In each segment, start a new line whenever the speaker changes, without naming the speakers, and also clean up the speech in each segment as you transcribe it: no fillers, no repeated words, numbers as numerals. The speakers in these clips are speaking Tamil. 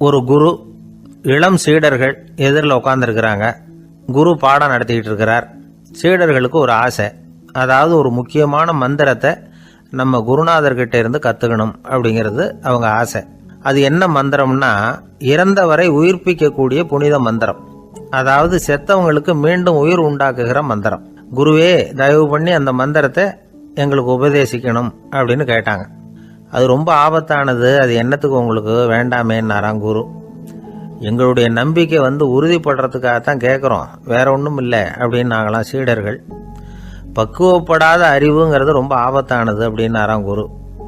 ஒரு குரு, இளம் சீடர்கள் எதிரில் உட்காந்துருக்கிறாங்க. குரு பாடம் நடத்திக்கிட்டு இருக்கிறார். சீடர்களுக்கு ஒரு ஆசை, அதாவது ஒரு முக்கியமான மந்திரத்தை நம்ம குருநாதர்கிட்ட இருந்து கற்றுக்கணும் அப்படிங்கிறது அவங்க ஆசை. அது என்ன மந்திரம்னா, இறந்தவரை உயிர்ப்பிக்கக்கூடிய புனித மந்திரம், அதாவது செத்தவங்களுக்கு மீண்டும் உயிர் உண்டாக்குகிற மந்திரம். குருவே, தயவு பண்ணி அந்த மந்திரத்தை எங்களுக்கு உபதேசிக்கணும் அப்படின்னு கேட்டாங்க. அது ரொம்ப ஆபத்தானது, அது என்னத்துக்கு உங்களுக்கு வேண்டாமேன்னாராம் குரு. எங்களுடைய நம்பிக்கை உறுதிப்படுறதுக்காகத்தான் கேட்குறோம், வேற ஒன்றும் இல்லை அப்படின்னு நாங்களாம் சீடர்கள். பக்குவப்படாத அறிவுங்கிறது ரொம்ப ஆபத்தானது அப்படின்னாராம் குரு.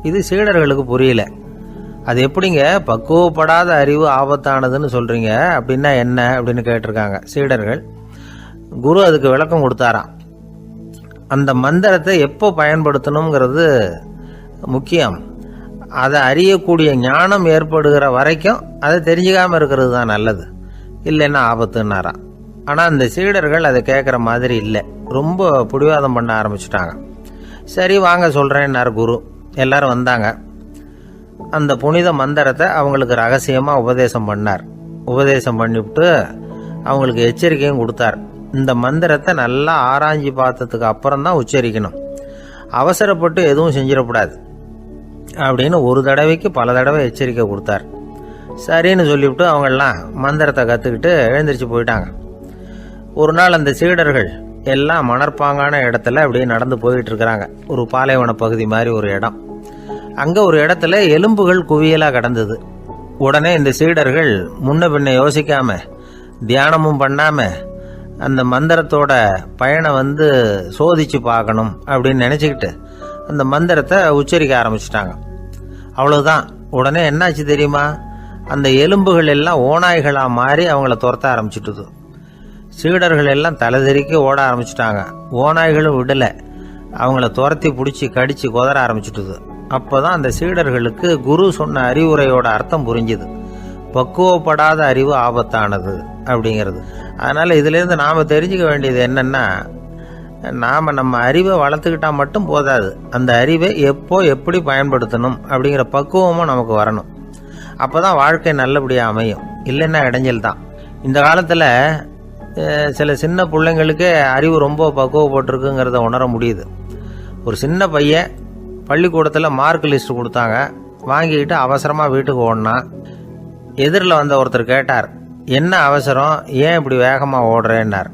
இது சீடர்களுக்கு புரியல. அது எப்படிங்க பக்குவப்படாத அறிவு ஆபத்தானதுன்னு சொல்றீங்க, அப்படின்னா என்ன அப்படின்னு கேட்டிருக்காங்க சீடர்கள். குரு அதுக்கு விளக்கம் கொடுத்தாராம். அந்த மந்திரத்தை எப்போ பயன்படுத்தணுங்கிறது முக்கியம். அதை அறியக்கூடிய ஞானம் ஏற்படுகிற வரைக்கும் அதை தெரிஞ்சுக்காம இருக்கிறது தான் நல்லது, இல்லைன்னா ஆபத்துன்னாராம். ஆனால் அந்த சீடர்கள் அதை கேட்குற மாதிரி இல்லை, ரொம்ப பிடிவாதம் பண்ண ஆரம்பிச்சுட்டாங்க. சரி வாங்க சொல்கிறேன்னார் குரு. எல்லாரும் வந்தாங்க. அந்த புனித மந்திரத்தை அவங்களுக்கு ரகசியமாக உபதேசம் பண்ணார். உபதேசம் பண்ணிவிட்டு அவங்களுக்கு எச்சரிக்கையும் கொடுத்தார். இந்த மந்திரத்தை நல்லா ஆராய்ச்சி பார்த்ததுக்கு அப்புறம் தான் உச்சரிக்கணும், அவசரப்பட்டு எதுவும் செஞ்சிடக்கூடாது அப்படின்னு ஒரு தடவைக்கு பல தடவை எச்சரிக்கை கொடுத்தார். சரின்னு சொல்லிவிட்டு அவங்கெல்லாம் மந்திரத்தை கற்றுக்கிட்டு எழுந்திரிச்சு போயிட்டாங்க. ஒரு நாள் அந்த சீடர்கள் எல்லாம் மணற்பாங்கான இடத்துல அப்படியே நடந்து போயிட்டு இருக்கிறாங்க. ஒரு பாலைவன பகுதி மாதிரி ஒரு இடம். அங்கே ஒரு இடத்துல எலும்புகள் குவியலாக கிடந்தது. உடனே இந்த சீடர்கள் முன்ன பின்ன யோசிக்காம, தியானமும் பண்ணாம, அந்த மந்திரத்தோட பயனை சோதிச்சு பார்க்கணும் அப்படின்னு நினச்சிக்கிட்டு அந்த மந்திரத்தை உச்சரிக்க ஆரம்பிச்சிட்டாங்க. அவ்வளவுதான். உடனே என்னாச்சு தெரியுமா, அந்த எலும்புகள் எல்லாம் ஓநாய்களாக மாறி அவங்கள துரத்த ஆரம்பிச்சுட்டுது. சீடர்கள் எல்லாம் தலைதெறிக்க ஓட ஆரம்பிச்சுட்டாங்க. ஓநாய்களும் விடலை, அவங்கள துரத்தி பிடிச்சி கடிச்சு கொதற ஆரம்பிச்சுட்டுது. அப்போதான் அந்த சீடர்களுக்கு குரு சொன்ன அறிவுரையோட அர்த்தம் புரிஞ்சுது. பக்குவப்படாத அறிவு ஆபத்தானது அப்படிங்கிறது. அதனால இதுலேருந்து நாம் தெரிஞ்சுக்க வேண்டியது என்னன்னா, நாம் நம்ம அறிவை வளர்த்துக்கிட்டா மட்டும் போதாது, அந்த அறிவை எப்போ எப்படி பயன்படுத்தணும் அப்படிங்கிற பக்குவமும் நமக்கு வரணும். அப்போ தான் வாழ்க்கை நல்லபடியாக அமையும், இல்லைன்னா இடைஞ்சல் தான். இந்த காலத்தில் சில சின்ன பிள்ளைங்களுக்கே அறிவு ரொம்ப பக்குவப்பட்டிருக்குங்கிறத உணர முடியுது. ஒரு சின்ன பையன் பள்ளிக்கூடத்தில் மார்க் லிஸ்ட் கொடுத்தாங்க, வாங்கிக்கிட்டு அவசரமாக வீட்டுக்கு ஓடினான். எதிரில் வந்த ஒருத்தர் கேட்டார், என்ன அவசரம், ஏன் இப்படி வேகமாக ஓடுறேன்னார்.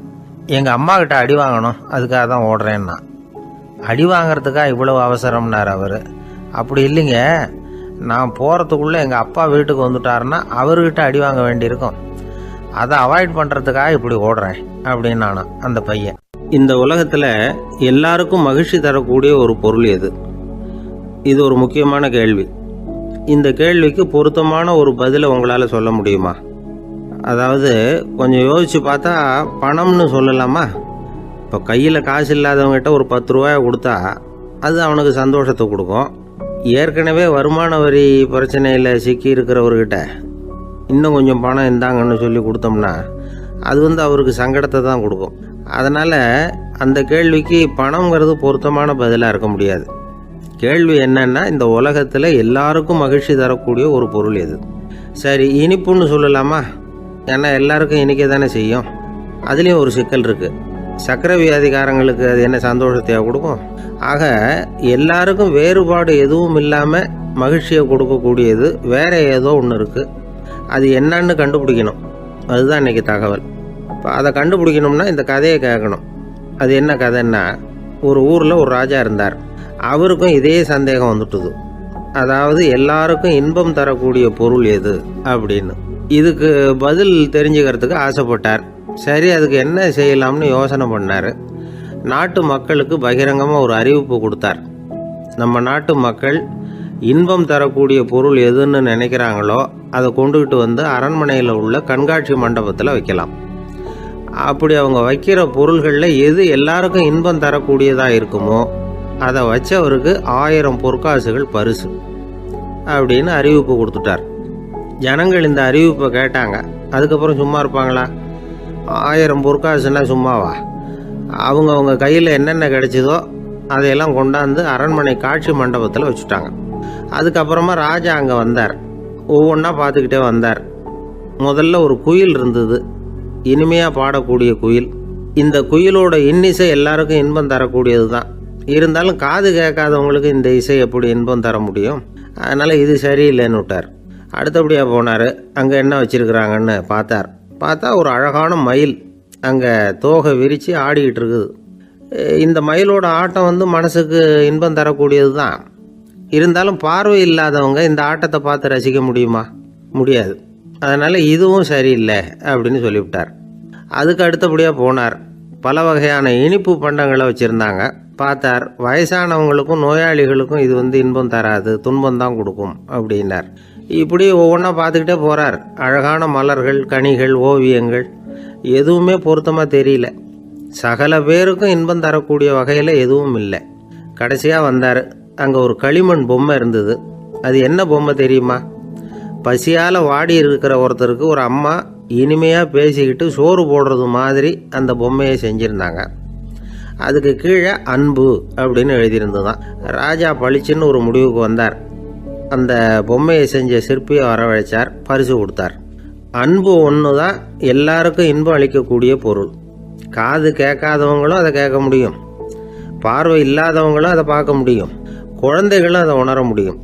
எங்கள் அம்மா கிட்ட அடி வாங்கணும், அதுக்காக தான் ஓடுறேன்னா. அடி வாங்கிறதுக்கா இவ்வளவு அவசரம்னார் அவர். அப்படி இல்லைங்க, நான் போகிறதுக்குள்ளே எங்கள் அப்பா வீட்டுக்கு வந்துட்டாருன்னா அவர்கிட்ட அடி வாங்க வேண்டியிருக்கும், அதை அவாய்ட் பண்ணுறதுக்காக இப்படி ஓடுறேன் அப்படின்னு நானும் அந்த பையன். இந்த உலகத்தில் எல்லாருக்கும் மகிழ்ச்சி தரக்கூடிய ஒரு பொருள் எது? இது ஒரு முக்கியமான கேள்வி. இந்த கேள்விக்கு பொருத்தமான ஒரு பதிலை உங்களால் சொல்ல முடியுமா? அதாவது கொஞ்சம் யோசித்து பார்த்தா பணம்னு சொல்லலாமா? இப்போ கையில் காசு இல்லாதவங்ககிட்ட ஒரு 10 ரூபாயை கொடுத்தா அது அவனுக்கு சந்தோஷத்தை கொடுக்கும். ஏற்கனவே வருமான வரி பிரச்சனையில் சிக்கி இருக்கிறவர்கிட்ட இன்னும் கொஞ்சம் பணம் இருந்தாங்கன்னு சொல்லி கொடுத்தோம்னா அது அவருக்கு சங்கடத்தை தான் கொடுக்கும். அதனால் அந்த கேள்விக்கு பணங்கிறது பொருத்தமான பதிலாக இருக்க முடியாது. கேள்வி என்னன்னா, இந்த உலகத்தில் எல்லாருக்கும் மகிழ்ச்சி தரக்கூடிய ஒரு பொருள் எது? சரி, இனிப்புன்னு சொல்லலாமா? ஏன்னா எல்லாருக்கும் இனிக்க தானே செய்யும். அதுலேயும் ஒரு சிக்கல் இருக்குது. சர்க்கரை வியாதிகாரங்களுக்கு அது என்ன சந்தோஷத்தையாக கொடுக்கும்? ஆக எல்லாருக்கும் வேறுபாடு எதுவும் இல்லாமல் மகிழ்ச்சியை கொடுக்கக்கூடியது வேற ஏதோ ஒன்று இருக்குது. அது என்னன்னு கண்டுபிடிக்கணும். அதுதான் இன்றைக்கி தகவல். இப்போ அதை கண்டுபிடிக்கணும்னா இந்த கதையை கேட்கணும். அது என்ன கதைன்னா, ஒரு ஊரில் ஒரு ராஜா இருந்தார். அவருக்கும் இதே சந்தேகம் வந்துட்டுது. அதாவது எல்லாருக்கும் இன்பம் தரக்கூடிய பொருள் எது அப்படின்னு. இதுக்கு பதில் தெரிஞ்சுக்கிறதுக்கு ஆசைப்பட்டார். சரி, அதுக்கு என்ன செய்யலாம்னு யோசனை பண்ணார். நாட்டு மக்களுக்கு பகிரங்கமாக ஒரு அறிவிப்பு கொடுத்தார். நம்ம நாட்டு மக்கள் இன்பம் தரக்கூடிய பொருள் எதுன்னு நினைக்கிறாங்களோ அதை கொண்டுகிட்டு அரண்மனையில் உள்ள கண்காட்சி மண்டபத்தில் வைக்கலாம். அப்படி அவங்க வைக்கிற பொருள்களில் எது எல்லாருக்கும் இன்பம் தரக்கூடியதாக இருக்குமோ அதை வச்சவருக்கு 1000 பொற்காசுகள் பரிசு அப்படின்னு அறிவிப்பு கொடுத்துட்டார். ஜனங்கள் இந்த அறிவிப்பை கேட்டாங்க. அதுக்கப்புறம் சும்மா இருப்பாங்களா? 1000 பொற்காசுன்னா சும்மாவா? அவங்க கையில் என்னென்ன கிடைச்சதோ அதையெல்லாம் கொண்டாந்து அரண்மனை காட்சி மண்டபத்தில் வச்சுட்டாங்க. அதுக்கப்புறமா ராஜா அங்கே வந்தார். ஒவ்வொன்றா பார்த்துக்கிட்டே வந்தார். முதல்ல ஒரு குயில் இருந்தது, இனிமையாக பாடக்கூடிய குயில். இந்த குயிலோட இன்னிசை எல்லாருக்கும் இன்பம் தரக்கூடியது தான். இருந்தாலும் காது கேட்காதவங்களுக்கு இந்த இசை எப்படி இன்பம் தர முடியும்? அதனால் இது சரியில்லைன்னு விட்டார். அடுத்தபடியாக போனார். அங்கே என்ன வச்சுருக்குறாங்கன்னு பார்த்தா ஒரு அழகான மயில் அங்கே தோகை விரித்து ஆடிக்கிட்டு இருக்குது. இந்த மயிலோட ஆட்டம் மனசுக்கு இன்பம் தரக்கூடியது தான். இருந்தாலும் பார்வை இல்லாதவங்க இந்த ஆட்டத்தை பார்த்து ரசிக்க முடியுமா? முடியாது. அதனால் இதுவும் சரியில்லை அப்படின்னு சொல்லிவிட்டார். அதுக்கு அடுத்தபடியாக போனார். பல வகையான இனிப்பு பண்டங்களை வச்சுருந்தாங்க. பார்த்தார், வயசானவங்களுக்கும் நோயாளிகளுக்கும் இது இன்பம் தராது, துன்பம் தான் கொடுக்கும் அப்படின்னார். இப்படி ஒவ்வொன்றா பார்த்துக்கிட்டே போகிறார். அழகான மலர்கள், கனிகள், ஓவியங்கள் எதுவுமே பொருத்தமாக தெரியல. சகல பேருக்கும் இன்பம் தரக்கூடிய வகையில் எதுவும் இல்லை. கடைசியாக வந்தார். அங்கே ஒரு களிமண் பொம்மை இருந்தது. அது என்ன பொம்மை தெரியுமா? பசியால் வாடி இருக்கிற ஒருத்தருக்கு ஒரு அம்மா இனிமையாக பேசிக்கிட்டு சோறு போடுறது மாதிரி அந்த பொம்மையை செஞ்சுருந்தாங்க. அதுக்கு கீழே அன்பு அப்படின்னு எழுதியிருந்ததுதான். ராஜா பளிச்சுன்னு ஒரு முடிவுக்கு வந்தார். அந்த பொம்மையை செஞ்ச சிற்பியை வரவழைச்சார், பரிசு கொடுத்தார். அன்பு ஒன்று தான் எல்லாருக்கும் இன்பம் அளிக்கக்கூடிய பொருள். காது கேட்காதவங்களும் அதை கேட்க முடியும், பார்வை இல்லாதவங்களும் அதை பார்க்க முடியும், குழந்தைகளும் அதை உணர முடியும்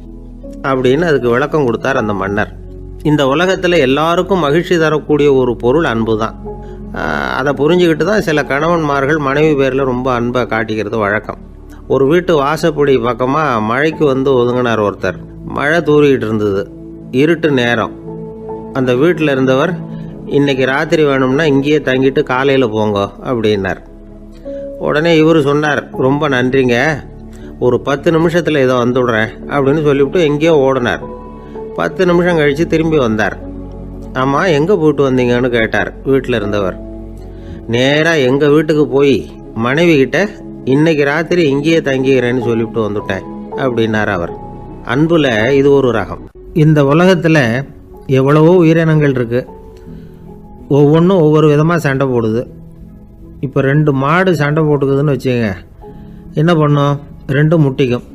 அப்படின்னு அதுக்கு விளக்கம் கொடுத்தார் அந்த மன்னர். இந்த உலகத்தில் எல்லாருக்கும் மகிழ்ச்சி தரக்கூடிய ஒரு பொருள் அன்பு தான். அதை புரிஞ்சுக்கிட்டு தான் சில கணவன்மார்கள் மனைவி பேரில் ரொம்ப அன்பை காட்டிக்கிறது வழக்கம். ஒரு வீட்டு வாசப்படி பக்கமாக மழைக்கு ஒதுங்கினார் ஒருத்தர். மழை தூரிக்கிட்டு இருந்தது, இருட்டு நேரம். அந்த வீட்டில் இருந்தவர், இன்னைக்கு ராத்திரி வேணும்னா இங்கேயே தங்கிட்டு காலையில் போங்க அப்படின்னார். உடனே இவர் சொன்னார், ரொம்ப நன்றிங்க, ஒரு 10 நிமிஷத்தில் இதை வந்துவிடுறேன் அப்படின்னு சொல்லிவிட்டு எங்கேயோ ஓடினார். 10 நிமிஷம் கழித்து திரும்பி வந்தார். ஆமாம், எங்கே போயிட்டு வந்தீங்கன்னு கேட்டார் வீட்டில் இருந்தவர். நேராக எங்கள் வீட்டுக்கு போய் மனைவி கிட்ட இன்னைக்கு ராத்திரி இங்கேயே தங்கிக்கிறேன்னு சொல்லிவிட்டு வந்துட்டேன் அப்படின்னார் அவர். அன்புல இது ஒரு ரகம். இந்த உலகத்தில் எவ்வளவோ உயிரினங்கள் இருக்குது. ஒவ்வொன்றும் ஒவ்வொரு விதமாக சண்டை போடுது. இப்போ 2 மாடு சண்டை போட்டுக்குதுன்னு வச்சுக்கோங்க, என்ன பண்ணும்? 2 முட்டிக்கும்.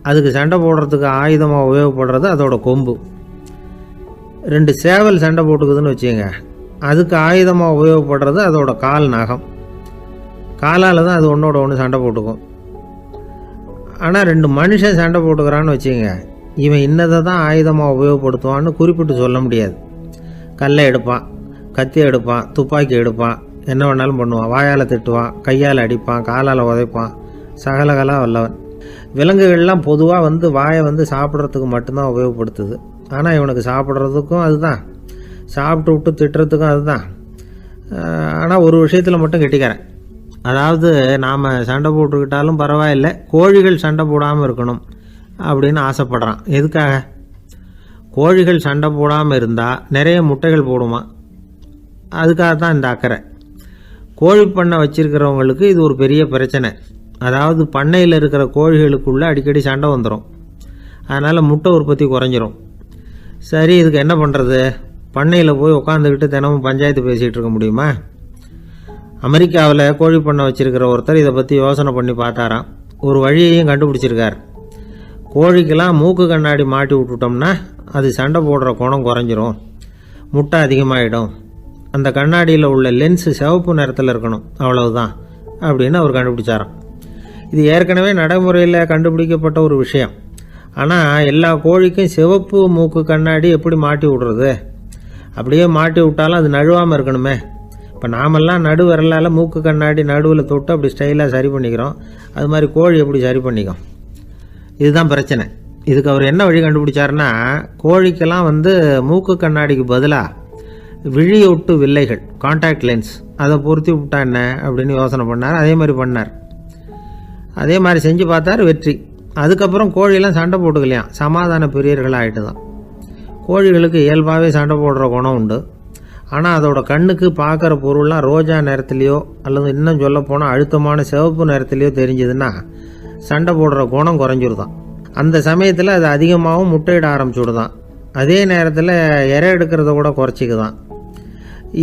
அதுக்கு சண்டை போடுறதுக்கு ஆயுதமாக உபயோகப்படுறது அதோட கொம்பு. 2 சேவல் சண்டை போட்டுக்குதுன்னு வச்சுக்கோங்க, அதுக்கு ஆயுதமாக உபயோகப்படுறது அதோட கால் நகம். காலால் தான் அது ஒன்றோட ஒன்று சண்டை போட்டுக்கும். ஆனால் 2 மனுஷன் சண்டை போட்டுக்கிறான்னு வச்சுக்கோங்க, இவன் இன்னதை தான் ஆயுதமாக உபயோகப்படுத்துவான்னு குறிப்பிட்டு சொல்ல முடியாது. கல்லை எடுப்பான், கத்தி எடுப்பான், துப்பாக்கி எடுப்பான், என்ன வேணாலும் பண்ணுவான். வாயால் திட்டுவான், கையால் அடிப்பான், காலால் உதைப்பான், சகலகலாக வல்லவன். விலங்குகள்லாம் பொதுவாக வாயை சாப்பிட்றதுக்கு மட்டும்தான் உபயோகப்படுத்துது. ஆனால் இவனுக்கு சாப்பிட்றதுக்கும் அதுதான், சாப்பிட்டு விட்டு திட்டுறதுக்கும் அதுதான். ஆனால் ஒரு விஷயத்தில் மட்டும் கெட்டிக்கிறேன். அதாவது நாம் சண்டை போட்டுக்கிட்டாலும் பரவாயில்லை, கோழிகள் சண்டை போடாமல் இருக்கணும் அப்படின்னு ஆசைப்படுறான். எதுக்காக? கோழிகள் சண்டை போடாமல் இருந்தால் நிறைய முட்டைகள் போடுமா, அதுக்காக தான் இந்த அக்கறை. கோழி பண்ணை வச்சிருக்கிறவங்களுக்கு இது ஒரு பெரிய பிரச்சனை. அதாவது பண்ணையில் இருக்கிற கோழிகளுக்குள்ளே அடிக்கடி சண்டை வந்துடும். அதனால் முட்டை உற்பத்தி குறைஞ்சிரும். சரி, இதுக்கு என்ன பண்ணுறது? பண்ணையில் போய் உட்காந்துக்கிட்டு தினமும் பஞ்சாயத்து பேசிகிட்டு இருக்க முடியுமா? அமெரிக்காவில் கோழி பண்ணை வச்சிருக்கிற ஒருத்தர் இதை பற்றி யோசனை பண்ணி பார்த்தாராம். ஒரு வழியையும் கண்டுபிடிச்சிருக்கார். கோழிக்கெல்லாம் மூக்கு கண்ணாடி மாட்டி விட்டுட்டோம்னா அது சண்டை போடுற குணம் குறைஞ்சிரும், முட்டை அதிகமாகிடும். அந்த கண்ணாடியில் உள்ள லென்ஸு சிவப்பு நிறத்தில் இருக்கணும், அவ்வளவுதான் அப்படின்னு அவர் கண்டுபிடிச்சாராம். இது ஏற்கனவே நடைமுறையில் கண்டுபிடிக்கப்பட்ட ஒரு விஷயம். ஆனால் எல்லா கோழிக்கும் சிவப்பு மூக்கு கண்ணாடி எப்படி மாட்டி விடுறது? அப்படியே மாட்டி விட்டாலும் அது நழுவாமல் இருக்கணுமே. இப்போ நாமெல்லாம் நடு விரலால் மூக்கு கண்ணாடி நடுவில் தொட்டு அப்படி ஸ்டைலாக சரி பண்ணிக்கிறோம். அது மாதிரி கோழி எப்படி சரி பண்ணிக்கும்? இதுதான் பிரச்சனை. இதுக்கு அவர் என்ன வழி கண்டுபிடிச்சாருன்னா, கோழிக்கெல்லாம் மூக்கு கண்ணாடிக்கு பதிலாக விழியொட்டு வில்லைகள், கான்டாக்ட் லென்ஸ், அதை பொருத்தி விட்டா என்ன அப்படின்னு யோசனை பண்ணார். அதே மாதிரி பண்ணார். அதே மாதிரி செஞ்சு பார்த்தார், வெற்றி. அதுக்கப்புறம் கோழியெல்லாம் சண்டை போட்டுக்கலையாம், சமாதான பிரியர்கள் ஆகிட்டு தான். கோழிகளுக்கு இயல்பாகவே சண்டை போடுற குணம் உண்டு. ஆனால் அதோட கண்ணுக்கு பார்க்குற பொருள்லாம் ரோஜா நிறத்துலையோ அல்லது இன்னும் சொல்ல போனால் அழுத்தமான சிவப்பு நிறத்துலையோ தெரிஞ்சதுன்னா சண்டை போடுற குணம் குறைஞ்சிருதான். அந்த சமயத்தில் அது அதிகமாகவும் முட்டையிட ஆரம்பிச்சுடுதான். அதே நேரத்தில் இறை எடுக்கிறத கூட குறைச்சிக்குதான்.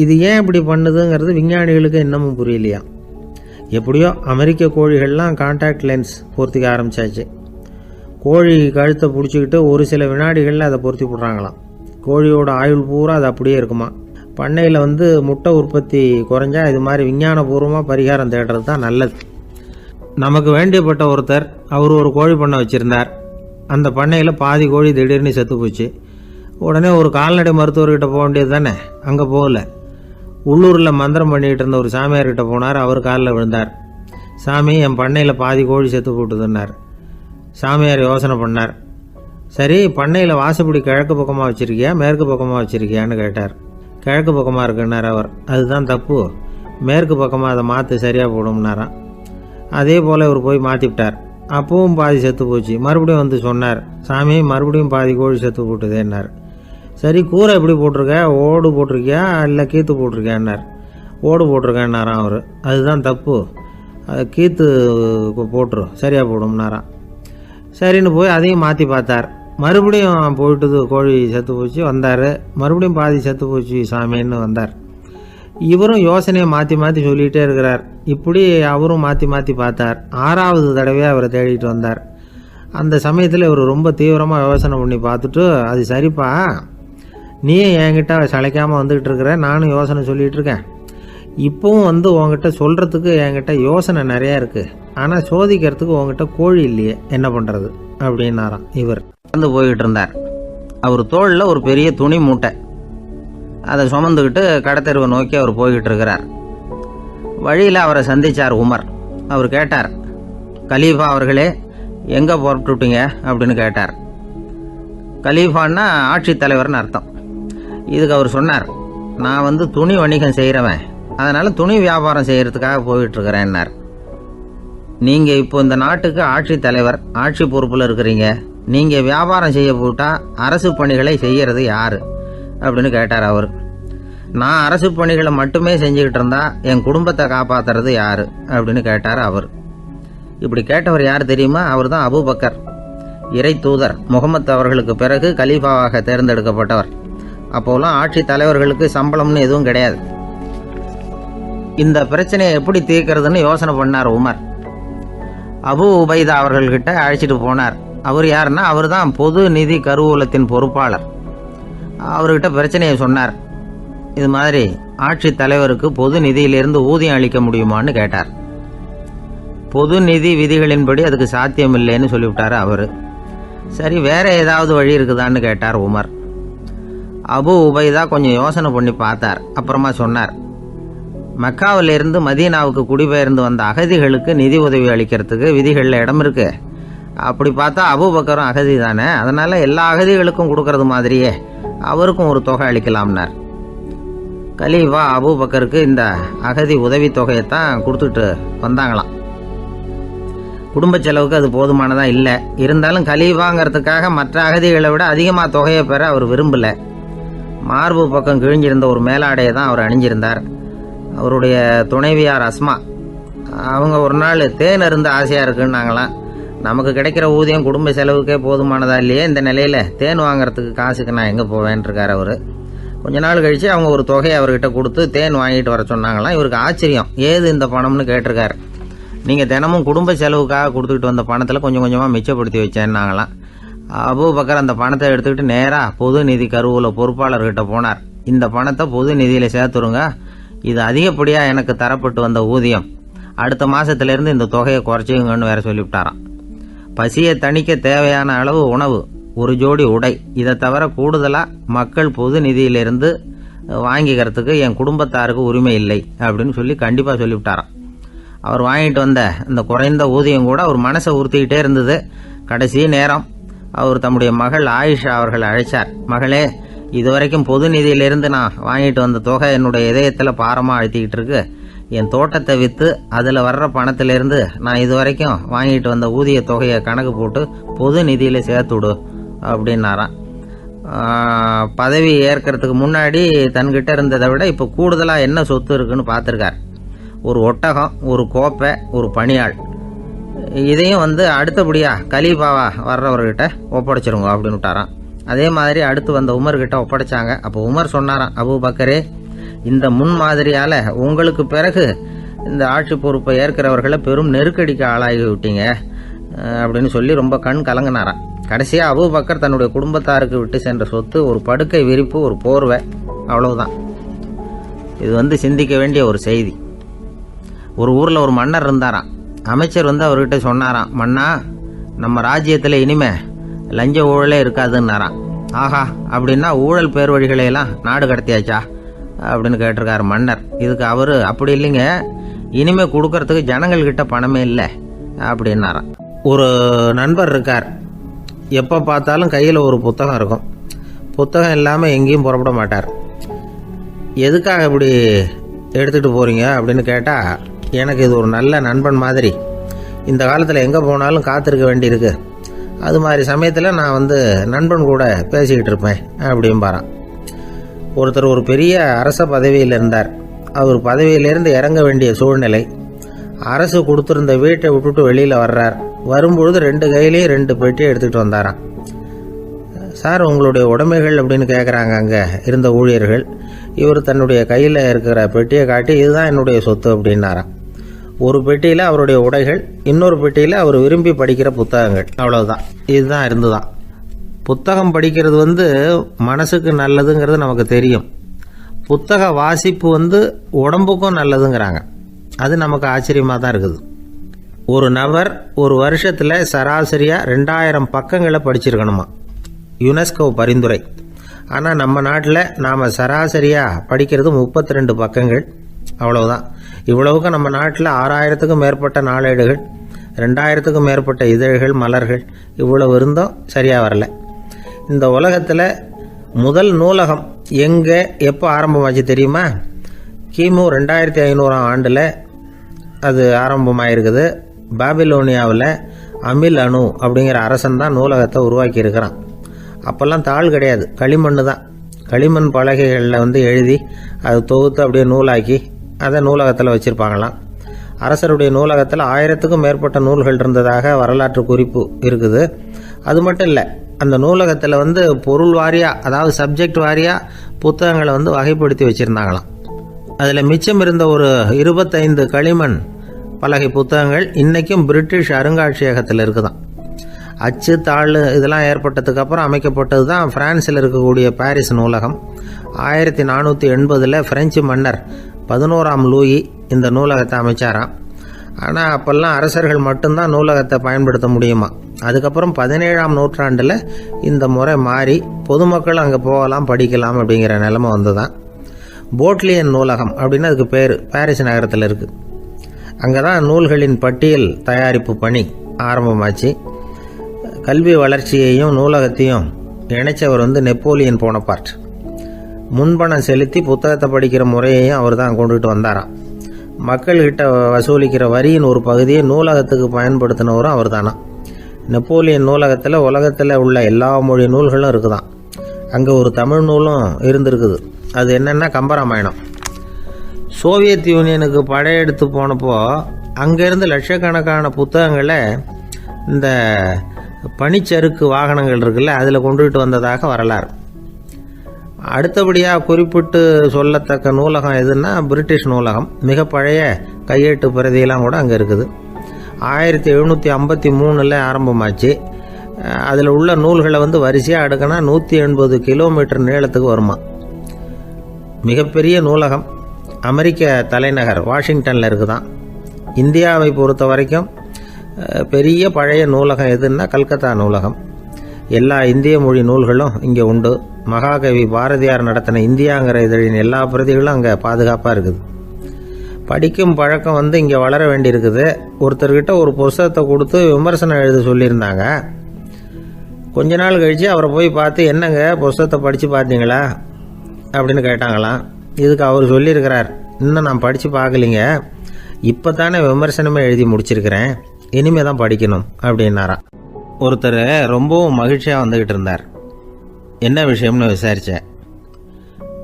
இது ஏன் இப்படி பண்ணுதுங்கிறது விஞ்ஞானிகளுக்கு இன்னமும் புரியலையா. எப்படியோ அமெரிக்க கோழிகள்லாம் கான்டாக்ட் லென்ஸ் பொருத்திக்க ஆரம்பித்தாச்சு. கோழி கழுத்தை பிடிச்சிக்கிட்டு ஒரு சில வினாடிகளில் அதை பொருத்தி போடுறாங்களாம். கோழியோட ஆயுள் பூரா அது அப்படியே இருக்குமா. பண்ணையில் முட்டை உற்பத்தி குறைஞ்சா இது மாதிரி விஞ்ஞானபூர்வமாக பரிகாரம் தேடுறது தான் நல்லது. நமக்கு வேண்டியப்பட்ட ஒருத்தர் அவர் ஒரு கோழி பண்ணை வச்சுருந்தார். அந்த பண்ணையில் பாதி கோழி திடீர்னு செத்து போச்சு. உடனே ஒரு கால்நடை மருத்துவர்கிட்ட போக வேண்டியது தானே. அங்கே போகல. உள்ளூரில் மந்திரம் பண்ணிகிட்டு இருந்த ஒரு சாமியார்கிட்ட போனார். அவர் காலில் விழுந்தார். சாமி, என் பண்ணையில் பாதி கோழி செத்து போட்டுதுன்னார். சாமியார் யோசனை பண்ணார். சரி, பண்ணையில் வாசப்படி கிழக்கு பக்கமாக வச்சுருக்கியா மேற்கு பக்கமாக வச்சுருக்கியான்னு கேட்டார். கிழக்கு பக்கமாக இருக்குன்னார் அவர். அதுதான் தப்பு, மேற்கு பக்கமாக அதை மாற்று சரியாக போடும்னாராம். அதே போல் இவர் போய் மாற்றிவிட்டார். அப்பவும் பாதி செத்து போச்சு. மறுபடியும் சொன்னார், சாமி மறுபடியும் பாதி கோழி செத்து போட்டுதேன்னார். சரி, கூரை எப்படி போட்டிருக்க, ஓடு போட்டிருக்கியா இல்லை கீத்து போட்டிருக்கியான்னார். ஓடு போட்டிருக்கேன்னாராம் அவர். அதுதான் தப்பு, அதை கீத்து போட்டுரும் சரியாக போடும்னாராம். சரின்னு போய் அதையும் மாற்றி பார்த்தார். மறுபடியும் போயிட்டுது, கோழி செத்து போச்சு. வந்தார். மறுபடியும் பாதி செத்து போச்சு சாமின்னு வந்தார். இவரும் யோசனையை மாற்றி மாற்றி சொல்லிகிட்டே இருக்கிறார். இப்படி அவரும் மாற்றி மாற்றி பார்த்தார். 6வது தடவையாக அவரை தேடிட்டு வந்தார். அந்த சமயத்தில் இவர் ரொம்ப தீவிரமாக யோசனை பண்ணி பார்த்துட்டு, அது சரிப்பா, நீயே என்கிட்ட சளைக்காமல் வந்துக்கிட்டு இருக்கிற, நானும் யோசனை சொல்லிகிட்டு இருக்கேன். இப்போவும் உங்ககிட்ட சொல்கிறதுக்கு என்கிட்ட யோசனை நிறையா இருக்குது. ஆனால் சோதிக்கிறதுக்கு உங்ககிட்ட கோழி இல்லையே, என்ன பண்ணுறது அப்படின்னாராம். இவர் போய்கிட்டு இருந்தார். அவர் தோளில் ஒரு பெரிய துணி மூட்டை, அதை சுமந்துக்கிட்டு கடத்தெருவை நோக்கி அவர் போய்கிட்டு இருக்கிறார். வழியில் அவரை சந்தித்தார் உமர். அவர் கேட்டார், கலீஃபா அவர்களே, எங்கே புறப்பட்டுட்டீங்க அப்படின்னு கேட்டார். கலீஃபான்னா ஆட்சித்தலைவர்னு அர்த்தம். இதுக்கு அவர் சொன்னார், நான் துணி வணிகம் செய்கிறவன், அதனால் துணி வியாபாரம் செய்கிறதுக்காக போயிட்டுருக்கிறேன்னார். நீங்கள் இப்போ இந்த நாட்டுக்கு ஆட்சித்தலைவர், ஆட்சி பொறுப்பில் இருக்கிறீங்க. நீங்கள் வியாபாரம் செய்ய போட்டால் அரசு பணிகளை செய்கிறது யார் அப்படின்னு கேட்டார் அவர். நான் அரசு பணிகளை மட்டுமே செஞ்சுக்கிட்டு இருந்தா என் குடும்பத்தை காப்பாற்றுறது யார் அப்படின்னு கேட்டார் அவர். இப்படி கேட்டவர் யார் தெரியுமா? அவர் தான் அபூபக்கர், இறை தூதர் முகமது அவர்களுக்கு பிறகு கலீஃபாவாக தேர்ந்தெடுக்கப்பட்டவர். அப்போலாம் ஆட்சி தலைவர்களுக்கு சம்பளம்னு எதுவும் கிடையாது. இந்த பிரச்சனையை எப்படி தீர்க்கிறதுன்னு யோசனை பண்ணார் உமர். அபு உபைதா அவர்கள்கிட்ட அழைச்சிட்டு போனார். அவர் யாருன்னா, அவர் தான் பொது நிதி கருவூலத்தின் பொறுப்பாளர். அவர்கிட்ட பிரச்சனையை சொன்னார். இது மாதிரி ஆட்சி தலைவருக்கு பொது நிதியிலிருந்து ஊதியம் அளிக்க முடியுமான்னு கேட்டார். பொது நிதி விதிகளின்படி அதுக்கு சாத்தியம் இல்லைன்னு சொல்லிவிட்டார் அவர். சரி, வேற ஏதாவது வழி இருக்குதான்னு கேட்டார் உமர். அபு உபைதா கொஞ்சம் யோசனை பண்ணி பார்த்தார். அப்புறமா சொன்னார், மக்காவிலிருந்து மதீனாவுக்கு குடிபெயர்ந்து வந்த அகதிகளுக்கு நிதி உதவி அளிக்கிறதுக்கு விதிகளில் இடம் இருக்கு. அப்படி பார்த்தா அபூபக்கரும் அகதி தானே, அதனால எல்லா அகதிகளுக்கும் கொடுக்கறது மாதிரியே அவருக்கும் ஒரு தொகை அளிக்கலாம்னார். கலீஃபா அபூபக்கருக்கு இந்த அகதி உதவி தொகையைத்தான் கொடுத்துட்டு வந்தாங்களாம். குடும்ப செலவுக்கு அது போதுமானதா இல்லை. இருந்தாலும் கலீஃபாங்கிறதுக்காக மற்ற அகதிகளை விட அதிகமாக தொகையை பெற அவர் விரும்பல. மார்பு பக்கம் கிழிஞ்சிருந்த ஒரு மேலாடையை தான் அவர் அணிஞ்சிருந்தார். அவருடைய துணைவியார் அஸ்மா, அவங்க ஒரு நாள் தேன் அருந்த ஆசையாக இருக்குன்னாங்களாம். நமக்கு கிடைக்கிற ஊதியம் குடும்ப செலவுக்கே போதுமானதா இல்லையே, இந்த நிலையில் தேன் வாங்குறதுக்கு காசுக்கு நான் எங்கே போவேன்ருக்கார் அவர். கொஞ்ச நாள் கழித்து அவங்க ஒரு தொகையை அவர்கிட்ட கொடுத்து தேன் வாங்கிட்டு வர சொன்னாங்களாம். இவருக்கு ஆச்சரியம், ஏது இந்த பணம்னு கேட்டிருக்காரு. நீங்கள் தினமும் குடும்ப செலவுக்காக கொடுத்துக்கிட்டு வந்த பணத்தில் கொஞ்சம் கொஞ்சமாக மிச்சப்படுத்தி வச்சேன்னாங்களாம். அபூபக்கர் அந்த பணத்தை எடுத்துக்கிட்டு நேராக பொது நிதி கருவூல பொறுப்பாளர்கிட்ட போனார். இந்த பணத்தை பொது நிதியில் சேர்த்துருங்க, இது அதிகப்படியாக எனக்கு தரப்பட்டு வந்த ஊதியம், அடுத்த மாதத்துலேருந்து இந்த தொகையை குறைச்சிங்கன்னு வேற சொல்லிவிட்டாராம். பசியை தணிக்க தேவையான அளவு உணவு, ஒரு ஜோடி உடை, இதை தவிர கூடுதலாக மக்கள் பொது நிதியிலிருந்து வாங்கிக்கிறதுக்கு என் குடும்பத்தாருக்கு உரிமை இல்லை அப்படின்னு சொல்லி கண்டிப்பாக சொல்லிவிட்டாராம். அவர் வாங்கிட்டு வந்த இந்த குறைந்த ஊதியம் கூட அவர் மனசை உறுத்திக்கிட்டே இருந்தது. கடைசி நேரம் அவர் தம்முடைய மகள் ஆயிஷா அவர்களை அழைச்சார். மகளே, இதுவரைக்கும் பொது நிதியிலிருந்து நான் வாங்கிட்டு வந்த தொகை என்னுடைய இதயத்தில் பாரமாக அழுத்திக்கிட்டு இருக்கு. என் தோட்டத்தை விற்று அதில் வர்ற பணத்திலிருந்து நான் இதுவரைக்கும் வாங்கிட்டு வந்த ஊதிய தொகையை கணக்கு போட்டு பொது நிதியில் சேர்த்துடு அப்படின்னாராம். பதவி ஏற்கிறதுக்கு முன்னாடி தன்கிட்ட இருந்ததை விட இப்போ கூடுதலாக என்ன சொத்து இருக்குன்னு பார்த்துருக்கார். ஒரு ஒட்டகம், ஒரு கோப்பை, ஒரு பணியாள். இதையும் அடுத்தபடியாக கலீஃபாவா வர்றவர்கிட்ட ஒப்படைச்சிருங்க அப்படின்னு விட்டாராம். அதே மாதிரி அடுத்து வந்த உமர்கிட்ட ஒப்படைச்சாங்க. அப்போ உமர் சொன்னாராம், அபூபக்கரே, இந்த முன்மாதிரியால் உங்களுக்கு பிறகு இந்த ஆட்சி பொறுப்பை ஏற்கிறவர்களை பெரும் நெருக்கடிக்கு ஆளாகி விட்டீங்க. அப்படின்னு சொல்லி ரொம்ப கண் கலங்கினாராம். கடைசியாக அபூபக்கர் தன்னுடைய குடும்பத்தாருக்கு விட்டு சென்ற சொத்து ஒரு படுக்கை விரிப்பு, ஒரு போர்வை, அவ்வளவுதான். இது சிந்திக்க வேண்டிய ஒரு செய்தி. ஒரு ஊரில் ஒரு மன்னர் இருந்தாராம். அமைச்சர் அவர்கிட்ட சொன்னாராம், மன்னா, நம்ம ராஜ்யத்தில் இனிமே லஞ்ச ஊழலே இருக்காதுன்னாராம். ஆஹா, அப்படின்னா ஊழல் பேர் வழிகளையெல்லாம் நாடு கடத்தியாச்சா அப்படின்னு கேட்டிருக்காரு மன்னர். இதுக்கு அவர், அப்படி இல்லைங்க, இனிமே கொடுக்கறதுக்கு ஜனங்கள்கிட்ட பணமே இல்லை அப்படின்னாராம். ஒரு நண்பர் இருக்கார். எப்போ பார்த்தாலும் கையில் ஒரு புத்தகம் இருக்கும். புத்தகம் இல்லாமல் எங்கேயும் புறப்பட மாட்டார். எதுக்காக இப்படி எடுத்துகிட்டு போகிறீங்க அப்படின்னு கேட்டால், எனக்கு இது ஒரு நல்ல நண்பன் மாதிரி. இந்த காலத்தில் எங்கே போனாலும் காத்திருக்க வேண்டியிருக்கு. அது மாதிரி சமயத்தில் நான் நண்பன் கூட பேசிக்கிட்டு இருப்பேன் அப்படிம்பாரான். ஒருத்தர் ஒரு பெரிய அரச பதவியில் இருந்தார். அவர் பதவியிலேருந்து இறங்க வேண்டிய சூழ்நிலை. அரசு கொடுத்துருந்த வீட்டை விட்டுட்டு வெளியில் வர்றார். வரும்பொழுது 2 கையிலையும் 2 பெட்டியை எடுத்துகிட்டு வந்தாராம். சார், உங்களுடைய உடைமைகள் அப்படின்னு கேட்குறாங்க அங்கே இருந்த ஊழியர்கள். இவர் தன்னுடைய கையில் இருக்கிற பெட்டியை காட்டி, இதுதான் என்னுடைய சொத்து அப்படின்னாராம். ஒரு பெட்டியில் அவருடைய உடைகள், இன்னொரு பெட்டியில் அவர் விரும்பி படிக்கிற புத்தகங்கள், அவ்வளவுதான். இதுதான் இருந்துதான். புத்தகம் படிக்கிறது மனசுக்கு நல்லதுங்கிறது நமக்கு தெரியும். புத்தக வாசிப்பு உடம்புக்கும் நல்லதுங்கிறாங்க. அது நமக்கு ஆச்சரியமாக தான் இருக்குது. ஒரு நபர் ஒரு வருஷத்தில் சராசரியாக 2000 பக்கங்களை படிச்சிருக்கணுமா, யுனெஸ்கோ பரிந்துரை. ஆனால் நம்ம நாட்டில் நாம் சராசரியாக படிக்கிறது 32 பக்கங்கள், அவ்வளவுதான். இவ்வளவுக்கு நம்ம நாட்டில் 6000த்துக்கும் மேற்பட்ட நாளேடுகள், 2000த்துக்கும் மேற்பட்ட இதழ்கள், மலர்கள், இவ்வளவு இருந்தும் சரியாக வரல. இந்த உலகத்தில் முதல் நூலகம் எங்கே எப்போ ஆரம்பமாச்சு தெரியுமா? கிமு 2500ஆம் ஆண்டில் அது ஆரம்பமாயிருக்குது. பாபிலோனியாவில் அமில் அணு அப்படிங்கிற அரசன் தான் நூலகத்தை உருவாக்கி இருக்கிறான். அப்போல்லாம் தாள் கிடையாது, களிமண் தான். களிமண் பலகைகளில் எழுதி அது தொகுத்து அப்படியே நூலாக்கி அதை நூலகத்தில் வச்சுருப்பாங்களாம். அரசருடைய நூலகத்தில் 1000த்துக்கும் மேற்பட்ட நூல்கள் இருந்ததாக வரலாற்று குறிப்பு இருக்குது. அது மட்டும் இல்லை, அந்த நூலகத்தில் பொருள் வாரியாக, அதாவது சப்ஜெக்ட் வாரியாக புத்தகங்களை வகைப்படுத்தி வச்சுருந்தாங்களாம். அதில் மிச்சம் இருந்த ஒரு 25 களிமண் பலகை புத்தகங்கள் இன்றைக்கும் பிரிட்டிஷ் அருங்காட்சியகத்தில் இருக்குதான். அச்சு, தாள் இதெல்லாம் ஏற்பட்டதுக்கு அப்புறம் அமைக்கப்பட்டது தான் பிரான்சில் இருக்கக்கூடிய பாரிஸ் நூலகம். 1480 பிரெஞ்சு மன்னர் 11ஆம் லூயி இந்த நூலகத்தை அமைச்சாராம். ஆனால் அப்போல்லாம் அரசர்கள் மட்டும்தான் நூலகத்தை பயன்படுத்த முடியுமா. அதுக்கப்புறம் 17ஆம் நூற்றாண்டில் இந்த முறை மாறி பொதுமக்கள் அங்கே போகலாம், படிக்கலாம் அப்படிங்கிற நிலைமை வந்துதான். போட்லியன் நூலகம் அப்படின்னு அதுக்கு பேர், பாரிஸ் நகரத்தில் இருக்குது. அங்கே தான் நூல்களின் பட்டியல் தயாரிப்பு பணி ஆரம்பமாச்சு. கல்வி வளர்ச்சியையும் நூலகத்தையும் இணைச்சவர் நெப்போலியன் போனபார்ட். முன்பணம் செலுத்தி புத்தகத்தை படிக்கிற முறையையும் அவர் தான் கொண்டுகிட்டு வந்தாராம். மக்கள்கிட்ட வசூலிக்கிற வரியின் ஒரு பகுதியை நூலகத்துக்கு பயன்படுத்தினவரும் அவர் தானா. நெப்போலியன் நூலகத்தில் உலகத்தில் உள்ள எல்லா மொழி நூல்களும் இருக்குதான். அங்கே ஒரு தமிழ் நூலும் இருந்திருக்குது. அது என்னென்னா கம்பராமாயணம். சோவியத் யூனியனுக்கு படையெடுத்து போனப்போ அங்கேருந்து லட்சக்கணக்கான புத்தகங்களை இந்த பனிச்சறுக்கு வாகனங்கள் இருக்குல்ல, அதில் கொண்டுகிட்டு வந்ததாக வரலாறு. அடுத்தபடியாக குறிப்பிட்டு சொல்லத்தக்க நூலகம் எதுன்னா பிரிட்டிஷ் நூலகம். மிக பழைய கையெழுத்து பிரதியெல்லாம் கூட அங்கே இருக்குது. 1753 ஆரம்பமாச்சு. அதில் உள்ள நூல்களை வரிசையாக அடுக்கினா 180 கிலோமீட்டர் நீளத்துக்கு வருமா. மிகப்பெரிய நூலகம் அமெரிக்க தலைநகர் வாஷிங்டனில் இருக்குதான். இந்தியாவை பொறுத்த வரைக்கும் பெரிய பழைய நூலகம் எதுன்னா கல்கத்தா நூலகம். எல்லா இந்திய மொழி நூல்களும் இங்கே உண்டு. மகாகவி பாரதியார் நடத்தின இந்தியாங்கிற இதழின் எல்லா பிரதிகளும் அங்கே பாதுகாப்பாக இருக்குது. படிக்கும் பழக்கம் இங்கே வளர வேண்டியிருக்குது. ஒருத்தர்கிட்ட ஒரு புஸ்தகத்தை கொடுத்து விமர்சனம் எழுத சொல்லியிருந்தாங்க. கொஞ்ச நாள் கழித்து அவரை போய் பார்த்து, என்னங்க புஸ்தகத்தை படித்து பார்த்தீங்களா அப்படின்னு கேட்டாங்களாம். இதுக்கு அவர் சொல்லியிருக்கிறார், இன்னும் நான் படித்து பார்க்கலிங்க, இப்போ தானே விமர்சனமே எழுதி முடிச்சிருக்கிறேன், இனிமே தான் படிக்கணும் அப்படின்னாராம். ஒருத்தர் ரொம்பவும் மகிழ்ச்சியாக வந்துக்கிட்டு இருந்தார். என்ன விஷயம்னு விசாரித்தேன்.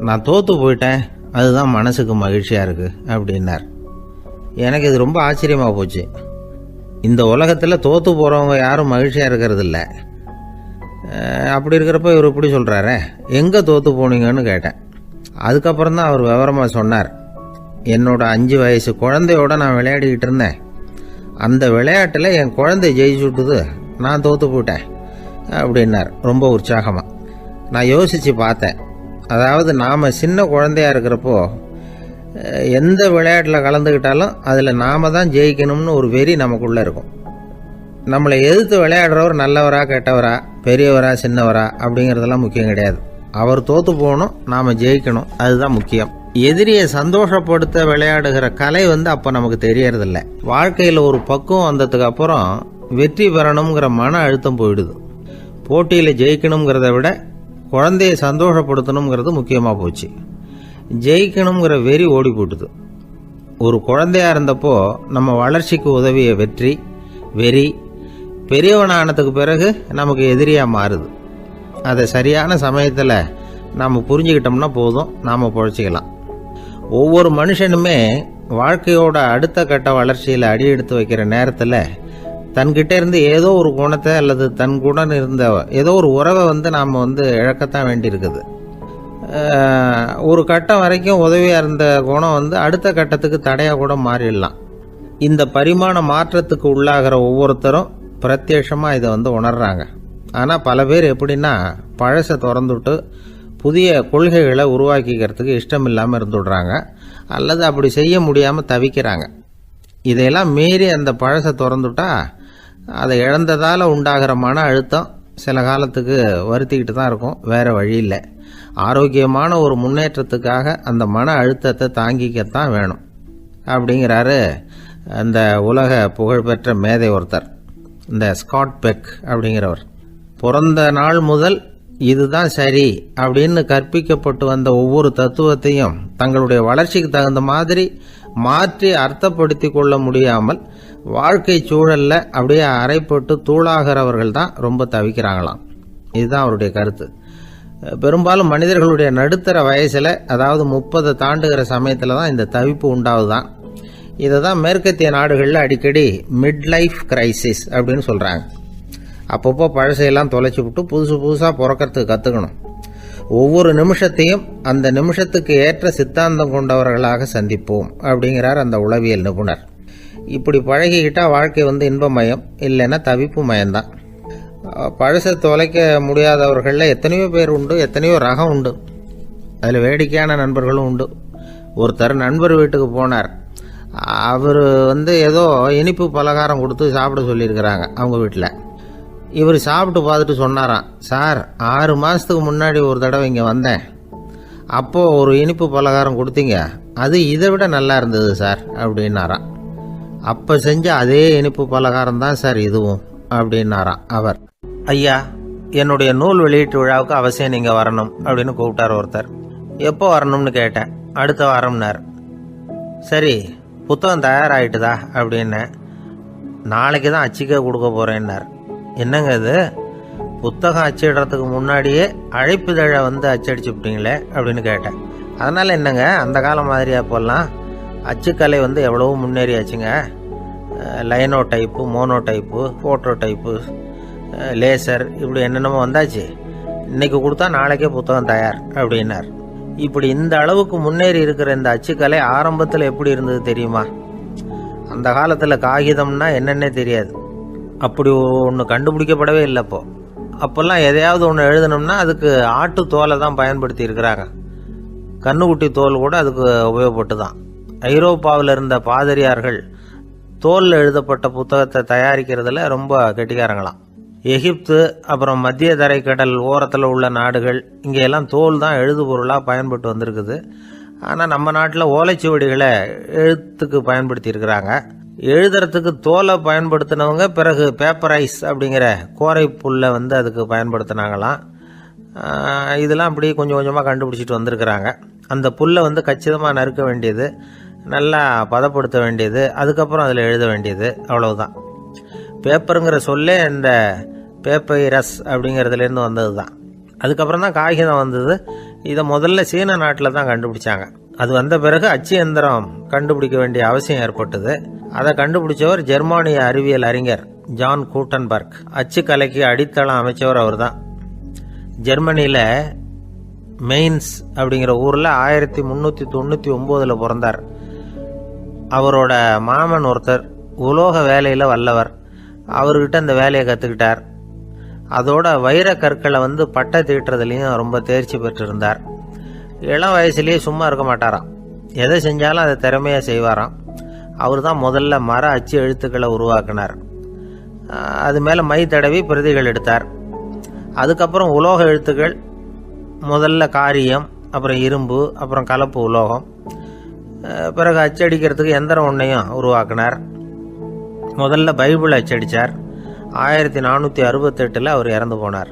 நான் தோற்று போயிட்டேன், அதுதான் மனசுக்கு மகிழ்ச்சியாக இருக்குது அப்படின்னார். எனக்கு இது ரொம்ப ஆச்சரியமாக போச்சு. இந்த உலகத்தில் தோற்று போகிறவங்க யாரும் மகிழ்ச்சியாக இருக்கிறது இல்லை. அப்படி இருக்கிறப்ப இவர் இப்படி சொல்கிறாரே, எங்கே தோற்று போனீங்கன்னு கேட்டேன். அதுக்கப்புறம் தான் அவர் விவரமாக சொன்னார். என்னோட 5 வயசு குழந்தையோட நான் விளையாடிக்கிட்டு இருந்தேன். அந்த விளையாட்டில் என் குழந்தை ஜெயிச்சு விட்டுது, நான் தோற்று போயிட்டேன் அப்படின்னார் ரொம்ப உற்சாகமாக. நான் யோசித்து பார்த்தேன். அதாவது நாம் சின்ன குழந்தையாக இருக்கிறப்போ எந்த விளையாட்டில் கலந்துக்கிட்டாலும் அதில் நாம் தான் ஜெயிக்கணும்னு ஒரு வெறி நமக்குள்ளே இருக்கும். நம்மளை எதிர்த்து விளையாடுறவர் நல்லவரா கெட்டவரா, பெரியவரா சின்னவரா அப்படிங்கிறதெல்லாம் முக்கியம் கிடையாது. அவர் தோற்று போகணும், நாம் ஜெயிக்கணும், அதுதான் முக்கியம். எதிரியை சந்தோஷப்படுத்த விளையாடுகிற கலை அப்போ நமக்கு தெரியறதில்ல. வாழ்க்கையில் ஒரு பக்குவம் வந்ததுக்கு அப்புறம் வெற்றி பெறணுங்கிற மன அழுத்தம் போயிடுது. போட்டியில் ஜெயிக்கணுங்கிறத விட குழந்தையை சந்தோஷப்படுத்தணுங்கிறது முக்கியமாக போச்சு. ஜெயிக்கணுங்கிற வெறி ஓடி போட்டுது. ஒரு குழந்தையாக இருந்தப்போ நம்ம வளர்ச்சிக்கு உதவிய வெறி பெரியவனானதுக்கு பிறகு நமக்கு எதிரியாக மாறுது. அதை சரியான சமயத்தில் நாம் புரிஞ்சுக்கிட்டோம்னா போதும், நாம் பொழைச்சிக்கலாம். ஒவ்வொரு மனுஷனுமே வாழ்க்கையோட அடுத்த கட்ட வளர்ச்சியில் அடி எடுத்து வைக்கிற நேரத்தில் தன்கிட்ட இருந்து ஏதோ ஒரு குணத்தை அல்லது தன் குணம் இருந்த ஏதோ ஒரு உறவை நாம் இழக்கத்தான் வேண்டியிருக்குது. ஒரு கட்டம் வரைக்கும் உதவியாக இருந்த குணம் அடுத்த கட்டத்துக்கு தடையாக கூட மாறிடலாம். இந்த பரிமாண மாற்றத்துக்கு உள்ளாகிற ஒவ்வொருத்தரும் பிரத்யட்சமாக இதை உணர்றாங்க. ஆனால் பல பேர் எப்படின்னா பழசை திறந்துவிட்டு புதிய கொள்கைகளை உருவாக்கிக்கிறதுக்கு இஷ்டம் இல்லாமல் இருந்துடுறாங்க, அல்லது அப்படி செய்ய முடியாமல் தவிக்கிறாங்க. இதையெல்லாம் மீறி அந்த பழசை திறந்துட்டா அதை இழந்ததால் உண்டாகிற மன அழுத்தம் சில காலத்துக்கு வருத்திக்கிட்டு தான் இருக்கும், வேறு வழி இல்லை. ஆரோக்கியமான ஒரு முன்னேற்றத்துக்காக அந்த மன அழுத்தத்தை தாங்கிக்கத்தான் வேணும் அப்படிங்கிறாரு அந்த உலக புகழ்பெற்ற மேதை ஒருத்தர், இந்த ஸ்காட் பெக் அப்படிங்கிறவர். பிறந்த நாள் முதல் இதுதான் சரி அப்படின்னு கற்பிக்கப்பட்டு வந்த ஒவ்வொரு தத்துவத்தையும் தங்களுடைய வளர்ச்சிக்கு தகுந்த மாதிரி மாற்றி அர்த்தப்படுத்தி கொள்ள முடியாமல் வாழ்க்கை சூழல்ல அப்படியே அரைப்பட்டு தூளாகிறவர்கள் தான் ரொம்ப தவிக்கிறாங்களாம். இதுதான் அவருடைய கருத்து. பெரும்பாலும் மனிதர்களுடைய நடுத்தர வயசில், அதாவது 30 தாண்டுகிற சமயத்தில் தான் இந்த தவிப்பு உண்டாகுதான். இதை தான் மேற்கத்திய நாடுகளில் அடிக்கடி மிட் லைஃப் கிரைசிஸ் அப்படின்னு சொல்கிறாங்க. அப்பப்போ பழசையெல்லாம் தொலைச்சி விட்டு புதுசாக பிறக்கிறதுக்கு கற்றுக்கணும். ஒவ்வொரு நிமிஷத்தையும் அந்த நிமிஷத்துக்கு ஏற்ற சித்தாந்தம் கொண்டவர்களாக சந்திப்போம் அப்படிங்கிறார் அந்த உளவியல் நிபுணர். இப்படி பழகிக்கிட்டால் வாழ்க்கை இன்பமயம், இல்லைன்னா தவிப்பு மயம்தான். பழசை தொலைக்க முடியாதவர்களில் எத்தனையோ பேர் உண்டு, எத்தனையோ ரகம் உண்டு. அதில் வேடிக்கையான நண்பர்களும் உண்டு. ஒருத்தர் நண்பர் வீட்டுக்கு போனார். அவர் ஏதோ இனிப்பு பலகாரம் கொடுத்து சாப்பிட சொல்லியிருக்கிறாங்க அவங்க வீட்டில். இவர் சாப்பிட்டு பார்த்துட்டு சொன்னாராம், சார் 6 மாதத்துக்கு முன்னாடி ஒரு தடவை இங்கே வந்தேன், அப்போது ஒரு இனிப்பு பலகாரம் கொடுத்தீங்க, அது இதை விட நல்லா இருந்தது சார் அப்படின்னாராம். அப்போ செஞ்ச அதே இனிப்பு பலகாரம் தான் சார் இதுவும் அப்படின்னாராம் அவர். ஐயா, என்னுடைய நூல் வெளியீட்டு விழாவுக்கு அவசியம் நீங்கள் வரணும் அப்படின்னு கூப்பிட்டார் ஒருத்தர். எப்போ வரணும்னு கேட்டேன். அடுத்த வாரம்னார். சரி, புத்தகம் தயாராகிட்டுதா அப்படின்னேன். நாளைக்கு தான் அச்சிக்க கொடுக்க போகிறேன்னார். என்னங்க இது, புத்தகம் அச்சிடுறதுக்கு முன்னாடியே அழைப்பிதழை அச்சடிச்சுப்பிட்டீங்களே அப்படின்னு கேட்டேன். அதனால் என்னங்க, அந்த காலம் மாதிரி அப்போல்லாம் அச்சுக்கலை எவ்வளவோ முன்னேறியாச்சுங்க. Linotype, monotype, phototype, laser, இப்படி என்னென்னமோ வந்தாச்சு. இன்னைக்கு கொடுத்தா நாளைக்கே புத்தகம் தயார் அப்படின்னார். இப்படி இந்த அளவுக்கு முன்னேறி இருக்கிற இந்த அச்சுக்கலை ஆரம்பத்தில் எப்படி இருந்தது தெரியுமா? அந்த காலத்தில் காகிதம்னா என்னன்னே தெரியாது. அப்படி ஒன்று கண்டுபிடிக்கப்படவே இல்லை. அப்போல்லாம் எதையாவது ஒன்று எழுதணும்னா அதுக்கு ஆட்டு தோலை தான் பயன்படுத்தி இருக்கிறாங்க. கண்ணுக்குட்டி தோல் கூட அதுக்கு உபயோகப்பட்டு தான். ஐரோப்பாவில் இருந்த பாதிரியார்கள் தோலில் எழுதப்பட்ட புத்தகத்தை தயாரிக்கிறதுல ரொம்ப கெட்டிக்காரங்களாம். எகிப்து, அப்புறம் மத்திய தரைக்கடல் ஓரத்தில் உள்ள நாடுகள், இங்கெல்லாம் தோல் தான் எழுது பொருளாக பயன்பட்டு வந்திருக்குது. ஆனால் நம்ம நாட்டில் ஓலைச்சுவடிகளை எழுத்துக்கு பயன்படுத்தி இருக்கிறாங்க. எழுதுறதுக்கு தோலை பயன்படுத்தினவங்க பிறகு பேப்பரைஸ் அப்படிங்கிற கோரை புல்லை அதுக்கு பயன்படுத்தினாங்களாம். இதெல்லாம் அப்படி கொஞ்சம் கொஞ்சமாக கண்டுபிடிச்சிட்டு வந்திருக்கிறாங்க. அந்த புல்லை கச்சிதமாக நறுக்க வேண்டியது, நல்லா பதப்படுத்த வேண்டியது, அதுக்கப்புறம் அதில் எழுத வேண்டியது, அவ்வளவுதான். பேப்பருங்கிற சொல்லே இந்த பேப்பைரஸ் அப்படிங்கிறதுலேருந்து வந்தது தான். அதுக்கப்புறம் தான் காகிதம் வந்தது. இதை முதல்ல சீன நாட்டில் தான் கண்டுபிடிச்சாங்க. அது வந்த பிறகு அச்சு எந்திரம் கண்டுபிடிக்க வேண்டிய அவசியம் ஏற்பட்டது. அதை கண்டுபிடிச்சவர் ஜெர்மானிய அறிவியல் அறிஞர் ஜான் கூட்டன்பர்க். அச்சு கலைக்கு அடித்தளம் அமைச்சவர் அவர் தான். ஜெர்மனியில் மெயின்ஸ் அப்படிங்கிற ஊரில் 1399 பிறந்தார். அவரோட மாமன் ஒருத்தர் உலோக வேலையில் வல்லவர். அவர்கிட்ட அந்த வேலையை கற்றுக்கிட்டார். அதோட வைர கற்களை பட்டை தீட்டுறதுலையும் ரொம்ப தேர்ச்சி பெற்றிருந்தார். இளம் வயசுலேயே சும்மா இருக்க மாட்டாராம். எதை செஞ்சாலும் அதை திறமையாக செய்வாராம். அவர் தான் முதல்ல மர அச்சு எழுத்துக்களை உருவாக்கினார். அது மேலே மை தடவி பிரதிகள் எடுத்தார். அதுக்கப்புறம் உலோக எழுத்துக்கள், முதல்ல காரியம், அப்புறம் இரும்பு, அப்புறம் கலப்பு உலோகம், பிறகு அச்சடிக்கிறதுக்கு எந்திரம் ஒன்றையும் உருவாக்கினார். முதல்ல பைபிள் அச்சடித்தார். 1468 அவர் இறந்து போனார்.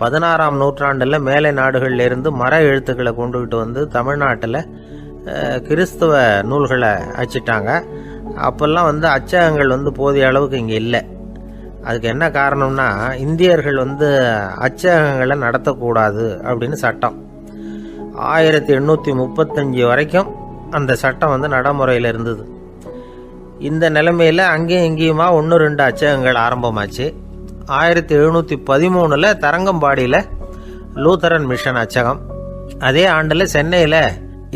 16ஆம் நூற்றாண்டில் மேலை நாடுகளிலிருந்து மர எழுத்துக்களை கொண்டுகிட்டு தமிழ்நாட்டில் கிறிஸ்துவ நூல்களை அச்சிட்டாங்க. அப்போல்லாம் அச்சகங்கள் போதிய அளவுக்கு இங்கே இல்லை. அதுக்கு என்ன காரணம்னா, இந்தியர்கள் அச்சகங்களை நடத்தக்கூடாது அப்படின்னு சட்டம். 1835 வரைக்கும் அந்த சட்டம் நடைமுறையில் இருந்தது. இந்த நிலைமையில் அங்கேயும் இங்கேயுமா 1-2 அச்சகங்கள் ஆரம்பமாச்சு. 1713 தரங்கம்பாடியில் லூத்தரன் மிஷன் அச்சகம், அதே ஆண்டில் சென்னையில்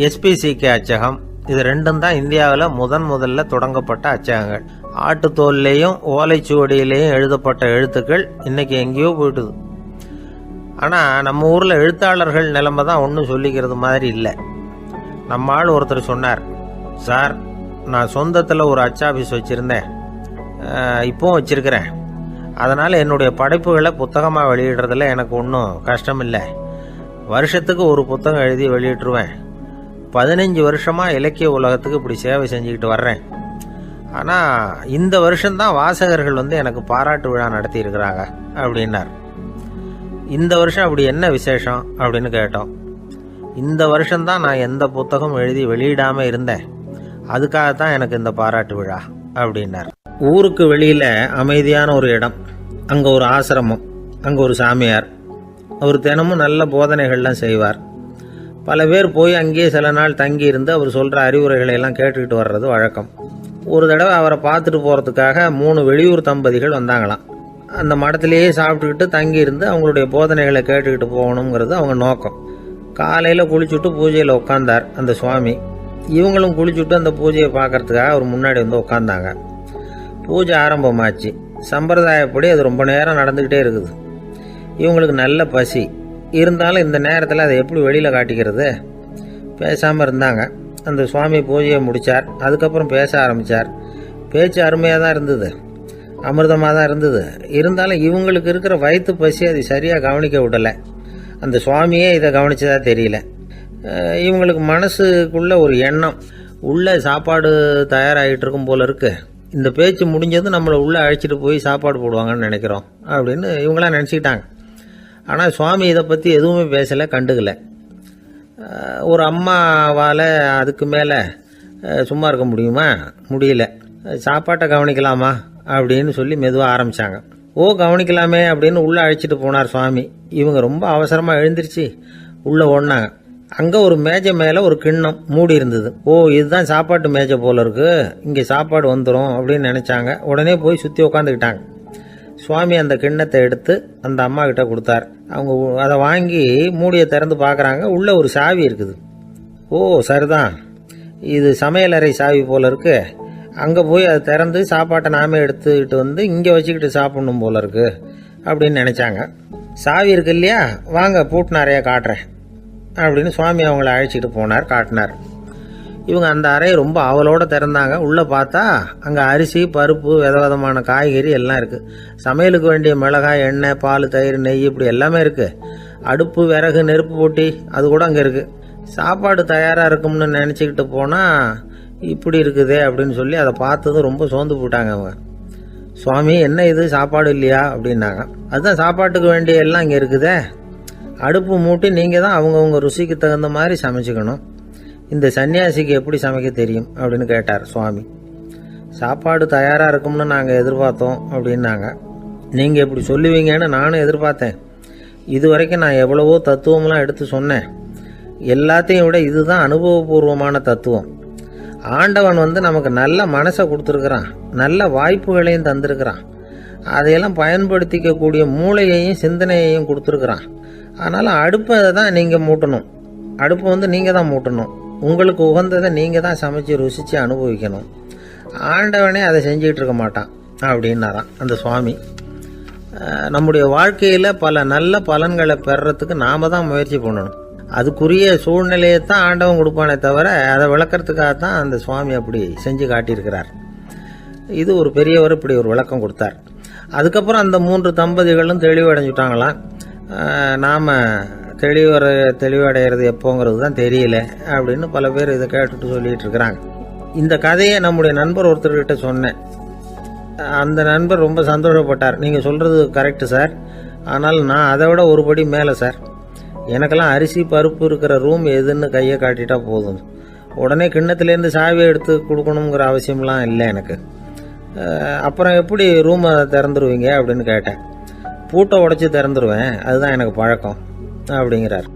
எஸ்பிசிகே அச்சகம். இது ரெண்டும் தான் இந்தியாவில் முதல்ல தொடங்கப்பட்ட அச்சகங்கள். ஆட்டுத்தோல்லையும் ஓலைச்சுவடியிலையும் எழுதப்பட்ட எழுத்துக்கள் இன்னைக்கு எங்கேயோ போயிட்டுது. ஆனால் நம்ம ஊரில் எழுத்தாளர்கள் நிலைமை தான் ஒன்றும் சொல்லிக்கிறது மாதிரி இல்லை. நம்ம ஆள் ஒருத்தர் சொன்னார், சார், நான் சொந்தத்தில் ஒரு அச்சாபீஸ் வச்சுருந்தேன், இப்போவும் வச்சுருக்கிறேன். அதனால் என்னுடைய படைப்புகளை புத்தகமாக வெளியிடுறதில் எனக்கு ஒன்றும் கஷ்டம் இல்லை. வருஷத்துக்கு ஒரு புத்தகம் எழுதி வெளியிட்டுருவேன். 15 வருஷமாக இலக்கிய உலகத்துக்கு இப்படி சேவை செஞ்சுக்கிட்டு வர்றேன். ஆனால் இந்த வருஷம்தான் வாசகர்கள் எனக்கு பாராட்டு விழா நடத்தி இருக்கிறாங்க அப்படின்னார். இந்த வருஷம் அப்படி என்ன விசேஷம் அப்படின்னு கேட்டோம். இந்த வருஷம்தான் நான் எந்த புத்தகம் எழுதி வெளியிடாமல் இருந்தேன், அதுக்காகத்தான் எனக்கு இந்த பாராட்டு விழா அப்படின்னார். ஊருக்கு வெளியில் அமைதியான ஒரு இடம், அங்கே ஒரு ஆசிரமம், அங்கே ஒரு சாமியார். அவர் தினமும் நல்ல போதனைகள்லாம் செய்வார். பல பேர் போய் அங்கேயே சில நாள் தங்கி இருந்து அவர் சொல்கிற அறிவுரைகளை எல்லாம் கேட்டுக்கிட்டு வர்றது வழக்கம். ஒரு தடவை அவரை பார்த்துட்டு போகிறதுக்காக 3 வெளியூர் தம்பதிகள் வந்தாங்களாம். அந்த மடத்திலேயே சாப்பிட்டுக்கிட்டு தங்கி இருந்து அவங்களுடைய போதனைகளை கேட்டுக்கிட்டு போகணுங்கிறது அவங்க நோக்கம். காலையில் குளிச்சுட்டு பூஜையில் உட்காந்தார் அந்த சுவாமி. இவங்களும் குளிச்சுட்டு அந்த பூஜையை பார்க்கறதுக்காக அவர் முன்னாடி உட்காந்தாங்க. பூஜை ஆரம்பமாச்சு. சம்பிரதாயப்படி அது ரொம்ப நேரம் நடந்துக்கிட்டே இருக்குது. இவங்களுக்கு நல்ல பசி இருந்தாலும் இந்த நேரத்தில் அதை எப்படி வெளியில் காட்டிக்கிறது? பேசாமல் இருந்தாங்க. அந்த சுவாமி பூஜையை முடித்தார். அதுக்கப்புறம் பேச ஆரம்பித்தார். பேச்சு அருமையாக தான் இருந்தது, அமிர்தமாக தான் இருந்தது. இருந்தாலும் இவங்களுக்கு இருக்கிற வயிற்று பசி அது சரியாக கவனிக்க விடலை. அந்த சுவாமியே இதை கவனிச்சதா தெரியல. இவங்களுக்கு மனசுக்குள்ள ஒரு எண்ணம், உள்ளே சாப்பாடு தயாராகிட்டு இருக்கும் போல இருக்கு, இந்த பேச்சு முடிஞ்சது நம்மளை உள்ளே அழைச்சிட்டு போய் சாப்பாடு போடுவாங்கன்னு நினைக்கிறோம் அப்படின்னு இவங்களாம் நினச்சிக்கிட்டாங்க. ஆனால் சுவாமி இதை பற்றி எதுவுமே பேசலை, கண்டுக்கலை. ஒரு அம்மாவால் அதுக்கு மேலே சும்மா இருக்க முடியுமா? முடியல. சாப்பாட்டை கவனிக்கலாமா அப்படின்னு சொல்லி மெதுவாக ஆரம்பித்தாங்க. ஓ, கவனிக்கலாமே அப்படின்னு உள்ளே அழைச்சிட்டு போனார் சுவாமி. இவங்க ரொம்ப அவசரமாக எழுந்திருச்சு உள்ளே ஓடினாங்க. அங்கே ஒரு மேஜை மேலே ஒரு கிண்ணம் மூடி இருந்தது. ஓ, இதுதான் சாப்பாட்டு மேஜை போல இருக்கு, இங்கே சாப்பாடு வந்துடும் அப்படின்னு நினச்சாங்க. உடனே போய் சுற்றி உட்காந்துக்கிட்டாங்க. சுவாமி அந்த கிண்ணத்தை எடுத்து அந்த அம்மா கிட்ட கொடுத்தார். அவங்க அதை வாங்கி மூடியை திறந்து பார்க்குறாங்க. உள்ளே ஒரு சாவி இருக்குது. ஓ, சரிதான், இது சமையலறை சாவி போல இருக்கு, அங்கே போய் அதை திறந்து சாப்பாட்டை நாமே எடுத்துக்கிட்டு இங்கே வச்சுக்கிட்டு சாப்பிடணும் போல இருக்கு அப்படின்னு நினச்சாங்க. சாவி இருக்கு இல்லையா, வாங்க பூட்டு நிறையா காட்டுறேன் அப்படின்னு சுவாமி அவங்கள அழைச்சிட்டு போனார், காட்டினார். இவங்க அந்த அறையை ரொம்ப அவளோடு திறந்தாங்க. உள்ளே பார்த்தா அங்கே அரிசி, பருப்பு, விதவிதமான காய்கறி எல்லாம் இருக்குது. சமையலுக்கு வேண்டிய மிளகாய், எண்ணெய், பால், தயிர், நெய் இப்படி எல்லாமே இருக்குது. அடுப்பு, விறகு, நெருப்பு போட்டி அது கூட அங்கே இருக்குது. சாப்பாடு தயாராக இருக்கும்னு நினச்சிக்கிட்டு போனால் இப்படி இருக்குதே அப்படின்னு சொல்லி அதை பார்த்ததும் ரொம்ப சோர்ந்து போட்டாங்க அவங்க. சுவாமி, என்ன இது சாப்பாடு இல்லையா அப்படின்னாங்க. அதுதான் சாப்பாட்டுக்கு வேண்டிய எல்லாம் இங்கே இருக்குதே, அடுப்பு மூட்டி நீங்கள் தான் அவங்கவுங்க ருசிக்கு தகுந்த மாதிரி சமைச்சிக்கணும். இந்த சன்னியாசிக்கு எப்படி சமைக்க தெரியும் அப்படின்னு கேட்டார் சுவாமி. சாப்பாடு தயாராக இருக்கும்னு நாங்கள் எதிர்பார்த்தோம் அப்படின்னாங்க. நீங்கள் இப்படி சொல்லுவீங்கன்னு நானும் எதிர்பார்த்தேன். இது வரைக்கும் நான் எவ்வளவோ தத்துவம்லாம் எடுத்து சொன்னேன். எல்லாத்தையும் விட இதுதான் அனுபவபூர்வமான தத்துவம். ஆண்டவன் நமக்கு நல்ல மனசை கொடுத்துருக்குறான், நல்ல வாய்ப்புகளையும் தந்திருக்கிறான், அதையெல்லாம் பயன்படுத்திக்கக்கூடிய மூளையையும் சிந்தனையையும் கொடுத்துருக்குறான். அதனால் அடுப்பை தான் நீங்கள் மூட்டணும், அடுப்பை நீங்கள் தான் மூட்டணும், உங்களுக்கு உகந்ததை நீங்கள் தான் சமைச்சு ருசித்து அனுபவிக்கணும். ஆண்டவனே அதை செஞ்சிகிட்டு இருக்க மாட்டான் அப்படின்னாராம் அந்த சுவாமி. நம்முடைய வாழ்க்கையில் பல நல்ல பலன்களை பெறறதுக்கு நாம் தான் முயற்சி பண்ணணும். அதுக்குரிய சூழ்நிலையை தான் ஆண்டவன் கொடுப்பானே தவிர அதை விளக்கறதுக்காக தான் அந்த சுவாமி அப்படி செஞ்சு காட்டியிருக்கிறார். இது ஒரு பெரியவர் இப்படி ஒரு விளக்கம் கொடுத்தார். அதுக்கப்புறம் அந்த 3 தம்பதிகளும் தெளிவடைஞ்சுட்டாங்களாம். நாம் தெளிவடைகிறது எப்போங்கிறது தான் தெரியல அப்படின்னு பல பேர் இதை கேட்டுட்டு சொல்லிகிட்டு இருக்கிறாங்க. இந்த கதையை நம்முடைய நண்பர் ஒருத்தர்கிட்ட சொன்னேன். அந்த நண்பர் ரொம்ப சந்தோஷப்பட்டார். நீங்கள் சொல்கிறது கரெக்டு சார், ஆனால் நான் அதை விட ஒரு படி மேலே சார். எனக்கெல்லாம் அரிசி பருப்பு இருக்கிற ரூம் எதுன்னு கையை காட்டிட்டா போதும், உடனே கிண்ணத்துலேருந்து சாவியை எடுத்து கொடுக்கணுங்கிற அவசியம்லாம் இல்லை எனக்கு. அப்புறம் எப்படி ரூமை திறந்துருவீங்க அப்படின்னு கேட்டேன். பூட்டை உடைச்சி திறந்துருவேன், அதுதான் எனக்கு பழக்கம் அப்படிங்கிறார்.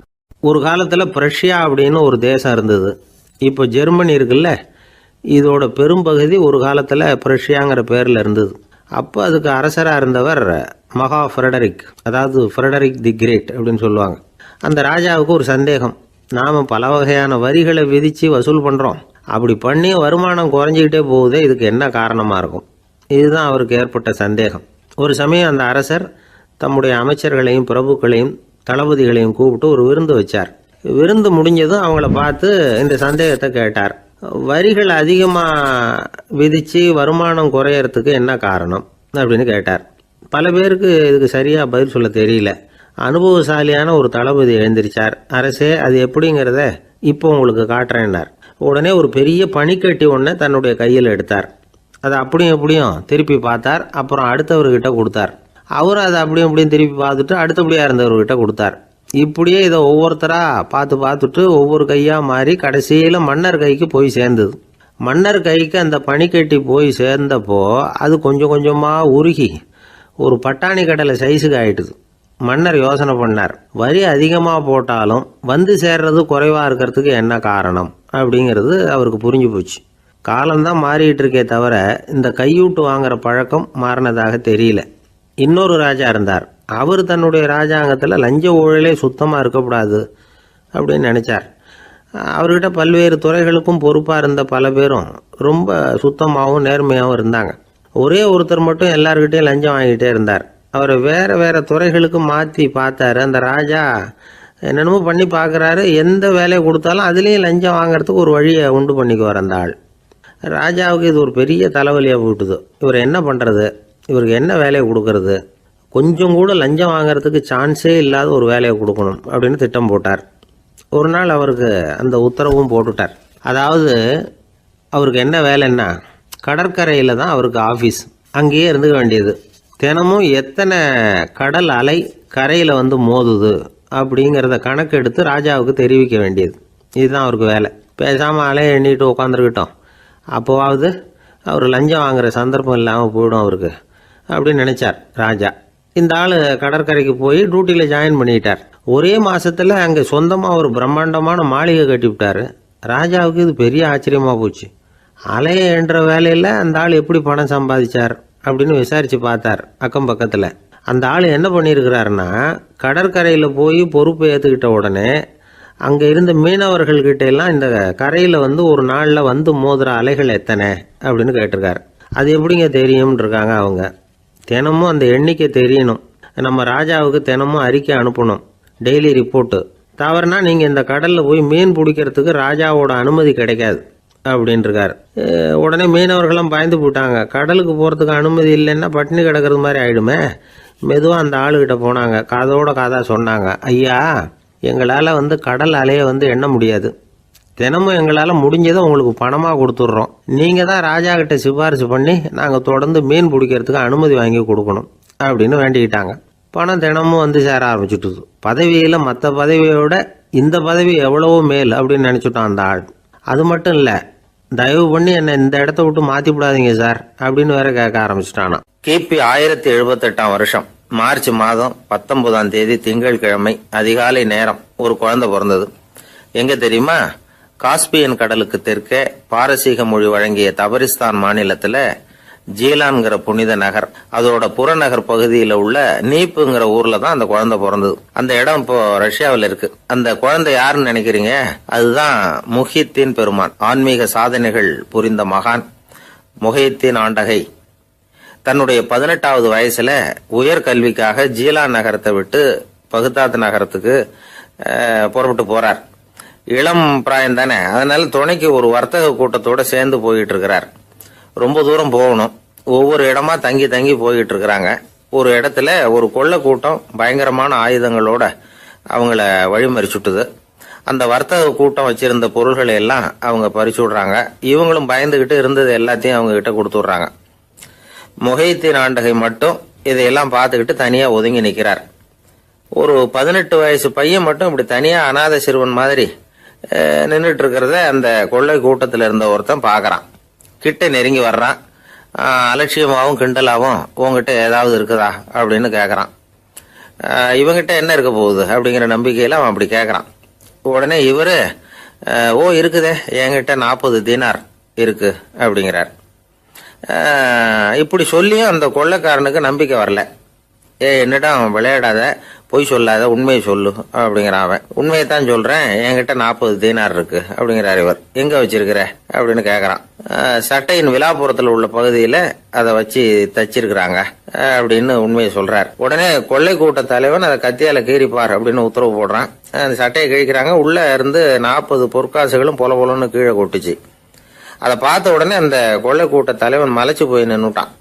ஒரு காலத்தில் பிரஷ்யா அப்படின்னு ஒரு தேசம் இருந்தது. இப்போ ஜெர்மனி இருக்குல்ல, இதோட பெரும்பகுதி ஒரு காலத்தில் பிரஷ்யாங்கிற பேரில் இருந்தது. அப்போ அதுக்கு அரசராக இருந்தவர் மகா ஃப்ரெடரிக், அதாவது ஃப்ரெடரிக் தி கிரேட் அப்படின்னு சொல்லுவாங்க. அந்த ராஜாவுக்கு ஒரு சந்தேகம். நாம் பல வகையான வரிகளை விதித்து வசூல் பண்ணுறோம், அப்படி பண்ணி வருமானம் குறைஞ்சிக்கிட்டே போகுதே, இதுக்கு என்ன காரணமாக இருக்கும்? இதுதான் அவருக்கு ஏற்பட்ட சந்தேகம். ஒரு சமயம் அந்த அரசர் தம்முடைய அமைச்சர்களையும் பிரபுக்களையும் தளபதிகளையும் கூப்பிட்டு ஒரு விருந்து வச்சார். விருந்து முடிஞ்சதும் அவங்கள பார்த்து இந்த சந்தேகத்தை கேட்டார். வரிகள் அதிகமாக விதித்து வருமானம் குறையறதுக்கு என்ன காரணம் அப்படின்னு கேட்டார். பல பேருக்கு இதுக்கு சரியாக பதில் சொல்ல தெரியல. அனுபவசாலியான ஒரு தளபதி எழுந்திருச்சார். அரசே, அது எப்படிங்கிறத இப்போ உங்களுக்கு காட்டுறேன்னார். உடனே ஒரு பெரிய பனிக்கட்டி ஒன்றை தன்னுடைய கையில் எடுத்தார். அதை அப்படியும் எப்படியும் திருப்பி பார்த்தார். அப்புறம் அடுத்தவர்கிட்ட கொடுத்தார். அவர் அதை அப்படியும் எப்படியும் திருப்பி பார்த்துட்டு அடுத்தபடியாக இருந்தவர்கிட்ட கொடுத்தார். இப்படியே இதை ஒவ்வொருத்தராக பார்த்துட்டு ஒவ்வொரு கையாக மாறி கடைசியில் மன்னர் கைக்கு போய் சேர்ந்தது. மன்னர் கைக்கு அந்த பனிக்கட்டி போய் சேர்ந்தப்போ அது கொஞ்சம் கொஞ்சமாக உருகி ஒரு பட்டாணி கடலை சைஸுக்கு ஆயிட்டுது. மன்னர் யோசனை பண்ணார், வரி அதிகமாக போட்டாலும் வந்து சேர்றது குறைவாக இருக்கிறதுக்கு என்ன காரணம் அப்படிங்கிறது அவருக்கு புரிஞ்சு போச்சு. காலம்தான் மாறிட்டு இருக்கே தவிர இந்த கையூட்டு வாங்குற பழக்கம் மாறினதாக தெரியல. இன்னொரு ராஜா இருந்தார். அவர் தன்னுடைய ராஜாங்கத்தில் லஞ்ச ஊழலே சுத்தமாக இருக்கக்கூடாது அப்படின்னு நினச்சார். அவர்கிட்ட பல்வேறு துறைகளுக்கும் பொறுப்பாக இருந்த பல பேரும் ரொம்ப சுத்தமாகவும் நேர்மையாகவும் இருந்தாங்க. ஒரே ஒருத்தர் மட்டும் எல்லார்கிட்டையும் லஞ்சம் வாங்கிட்டே இருந்தார். அவரை வேறு வேறு துறைகளுக்கு மாற்றி பார்த்தாரு. அந்த ராஜா என்னென்னமோ பண்ணி பார்க்குறாரு. எந்த வேலையை கொடுத்தாலும் அதுலேயும் லஞ்சம் வாங்கிறதுக்கு ஒரு வழியை உண்டு பண்ணிக்குவார் அந்த ஆள். ராஜாவுக்கு இது ஒரு பெரிய தலைவலியாக போட்டுது. இவர் என்ன பண்ணுறது, இவருக்கு என்ன வேலையை கொடுக்கறது, கொஞ்சம் கூட லஞ்சம் வாங்கிறதுக்கு சான்ஸே இல்லாத ஒரு வேலையை கொடுக்கணும் அப்படின்னு திட்டம் போட்டார். ஒரு நாள் அவருக்கு அந்த உத்தரவும் போட்டுட்டார். அதாவது அவருக்கு என்ன வேலைன்னா, கடற்கரையில் தான் அவருக்கு ஆஃபீஸ். அங்கேயே இருந்துக்க வேண்டியது. தினமும் எத்தனை கடல் அலை கரையில் வந்து மோதுது அப்படிங்கிறத கணக்கெடுத்து ராஜாவுக்கு தெரிவிக்க வேண்டியது. இதுதான் அவருக்கு வேலை. பேசாமல் அலையை எண்ணிட்டு உட்காந்துருக்கிட்டோம், அப்போவாவது அவர் லஞ்சம் வாங்குகிற சந்தர்ப்பம் இல்லாமல் போயிடும் அவருக்கு அப்படின்னு நினச்சார் ராஜா. இந்த ஆள் கடற்கரைக்கு போய் டியூட்டியில் ஜாயின் பண்ணிட்டார். ஒரே மாதத்தில் அங்கே சொந்தமாக ஒரு பிரம்மாண்டமான மாளிகை கட்டி விட்டார். ராஜாவுக்கு இது பெரிய ஆச்சரியமாக போச்சு. அலையை என்ற வேலையில் அந்த ஆள் எப்படி பணம் சம்பாதிச்சார் அப்படின்னு விசாரித்து பார்த்தார் அக்கம் பக்கத்தில். அந்த ஆள் என்ன பண்ணியிருக்கிறாருன்னா, கடற்கரையில் போய் பொறுப்பை ஏற்றுக்கிட்ட உடனே அங்கே இருந்த மீனவர்கள்கிட்ட எல்லாம் இந்த கரையில் வந்து ஒரு நாளில் வந்து மோதுற அலைகள் எத்தனை அப்படின்னு கேட்டிருக்காரு. அது எப்படிங்க தெரியும்னு இருக்காங்க அவங்க. தினமும் அந்த எண்ணிக்கை தெரியணும். நம்ம ராஜாவுக்கு தினமும் அறிக்கை அனுப்பணும், டெய்லி ரிப்போர்ட்டு. தவறுனா நீங்கள் இந்த கடலில் போய் மீன் பிடிக்கிறதுக்கு ராஜாவோட அனுமதி கிடைக்காது அப்படின்ட்டுருக்காரு. உடனே மீனவர்களும் பயந்து போட்டாங்க. கடலுக்கு போகிறதுக்கு அனுமதி இல்லைன்னா பட்டினி கிடக்கிறது மாதிரி ஆகிடுமே. மெதுவாக அந்த ஆளுகிட்ட போனாங்க. காதோட காதாக சொன்னாங்க, ஐயா, எங்களால் வந்து கடல் அலையை வந்து எண்ண முடியாது. தினமும் எங்களால் முடிஞ்சதை உங்களுக்கு பணமாக கொடுத்துட்றோம். நீங்கள் தான் ராஜா கிட்ட சிபாரிசு பண்ணி நாங்கள் தொடர்ந்து மீன் பிடிக்கிறதுக்கு அனுமதி வாங்கி கொடுக்கணும் அப்படின்னு வேண்டிக்கிட்டாங்க. பணம் தினமும் வந்து சேர ஆரம்பிச்சுட்டுது. பதவியில் மற்ற பதவியோட இந்த பதவி எவ்வளவோ மேல் அப்படின்னு நினச்சிட்டான் அந்த ஆள். அது மட்டும் இல்லை, தயவு பண்ணி என்னை இந்த இடத்த விட்டு மாற்றி விடாதீங்க சார் அப்படின்னு வேற கேட்க ஆரம்பிச்சிட்டானா. கிபி 1078 வருஷம் மார்ச் மாதம் 19ஆம் தேதி திங்கட்கிழமை அதிகாலை நேரம் ஒரு குழந்தை பிறந்தது. எங்க தெரியுமா? காஸ்பியன் கடலுக்கு தெற்கே பாரசீக மொழி வழங்கிய தபரிஸ்தான் மாநிலத்துல ஜீலான்கிற புனித நகர், அதோட புறநகர் பகுதியில் உள்ள நீப்புங்கிற ஊர்ல தான் அந்த குழந்தை பிறந்தது. அந்த இடம் இப்போ ரஷ்யாவில் இருக்கு. அந்த குழந்தை யாருன்னு நினைக்கிறீங்க? அதுதான் முஹித்தீன் பெருமான். ஆன்மீக சாதனைகள் புரிந்த மகான். முஹைத்தீன் ஆண்டகை தன்னுடைய 18வது வயசுல உயர்கல்விக்காக ஜீலான் நகரத்தை விட்டு பகுதாத் நகரத்துக்கு புறப்பட்டு போறார். இளம் பிராயம் தானே, அதனால துணைக்கு ஒரு வர்த்தக கூட்டத்தோட சேர்ந்து போயிட்டு இருக்கிறார். ரொம்ப தூரம் போகணும். ஒவ்வொரு இடமா தங்கி தங்கி போயிட்டு இருக்கிறாங்க. ஒரு இடத்துல ஒரு கொள்ளை கூட்டம் பயங்கரமான ஆயுதங்களோட அவங்கள வழிமறிச்சுட்டுது. அந்த வர்த்தக கூட்டம் வச்சிருந்த பொருள்களை எல்லாம் அவங்க பறிச்சு விடுறாங்க. இவங்களும் பயந்துகிட்டு இருந்தது எல்லாத்தையும் அவங்க கிட்ட கொடுத்துடுறாங்க. முஹைத்தீன் ஆண்டகை மட்டும் இதையெல்லாம் பார்த்துக்கிட்டு தனியா ஒதுங்கி நிக்கிறார். ஒரு 18 வயசு பையன் மட்டும் இப்படி தனியா அநாத சிறுவன் மாதிரி நின்றுட்டு இருக்கிறத அந்த கொள்ளை கூட்டத்தில் இருந்த ஒருத்தன் பாக்குறான். கிட்ட நெருங்கி வர்றான். அலட்சியமாவும் கிண்டலாவும் உங்ககிட்ட ஏதாவது இருக்குதா அப்படின்னு கேக்குறான். இவங்கிட்ட என்ன இருக்க போகுது அப்படிங்கிற நம்பிக்கையில அவன் அப்படி கேக்குறான். உடனே இவரு இருக்குதே, என்கிட்ட 40 தீனார் இருக்கு அப்படிங்கிறார். இப்படி சொல்லியும் அந்த கொள்ளைக்காரனுக்கு நம்பிக்கை வரல. என்னிடம் விளையாடாத, பொய் சொல்லாத, உண்மையை சொல்லு அப்படிங்கிறான் அவன். உண்மையைத்தான் சொல்றேன், என்கிட்ட 40 தீனார் இருக்கு அப்படிங்கிறார் இவர். எங்க வச்சிருக்கிற அப்படின்னு கேக்குறான். சட்டையின் விழாப்புறத்துல உள்ள பகுதியில அதை வச்சு தச்சிருக்கிறாங்க அப்படின்னு உண்மையை சொல்றார். உடனே கொள்ளை கூட்ட தலைவன் அதை கத்தியால கீறிப்பார் அப்படின்னு உத்தரவு போடுறான். அந்த சட்டையை கிழிக்கிறாங்க. உள்ள இருந்து 40 பொற்காசுகளும் பொல பொலன்னு கீழே கொட்டுச்சு. அதை பார்த்த உடனே அந்த கொள்ளை கூட்ட தலைவன் மலைச்சு போய் நின்னுட்டான்.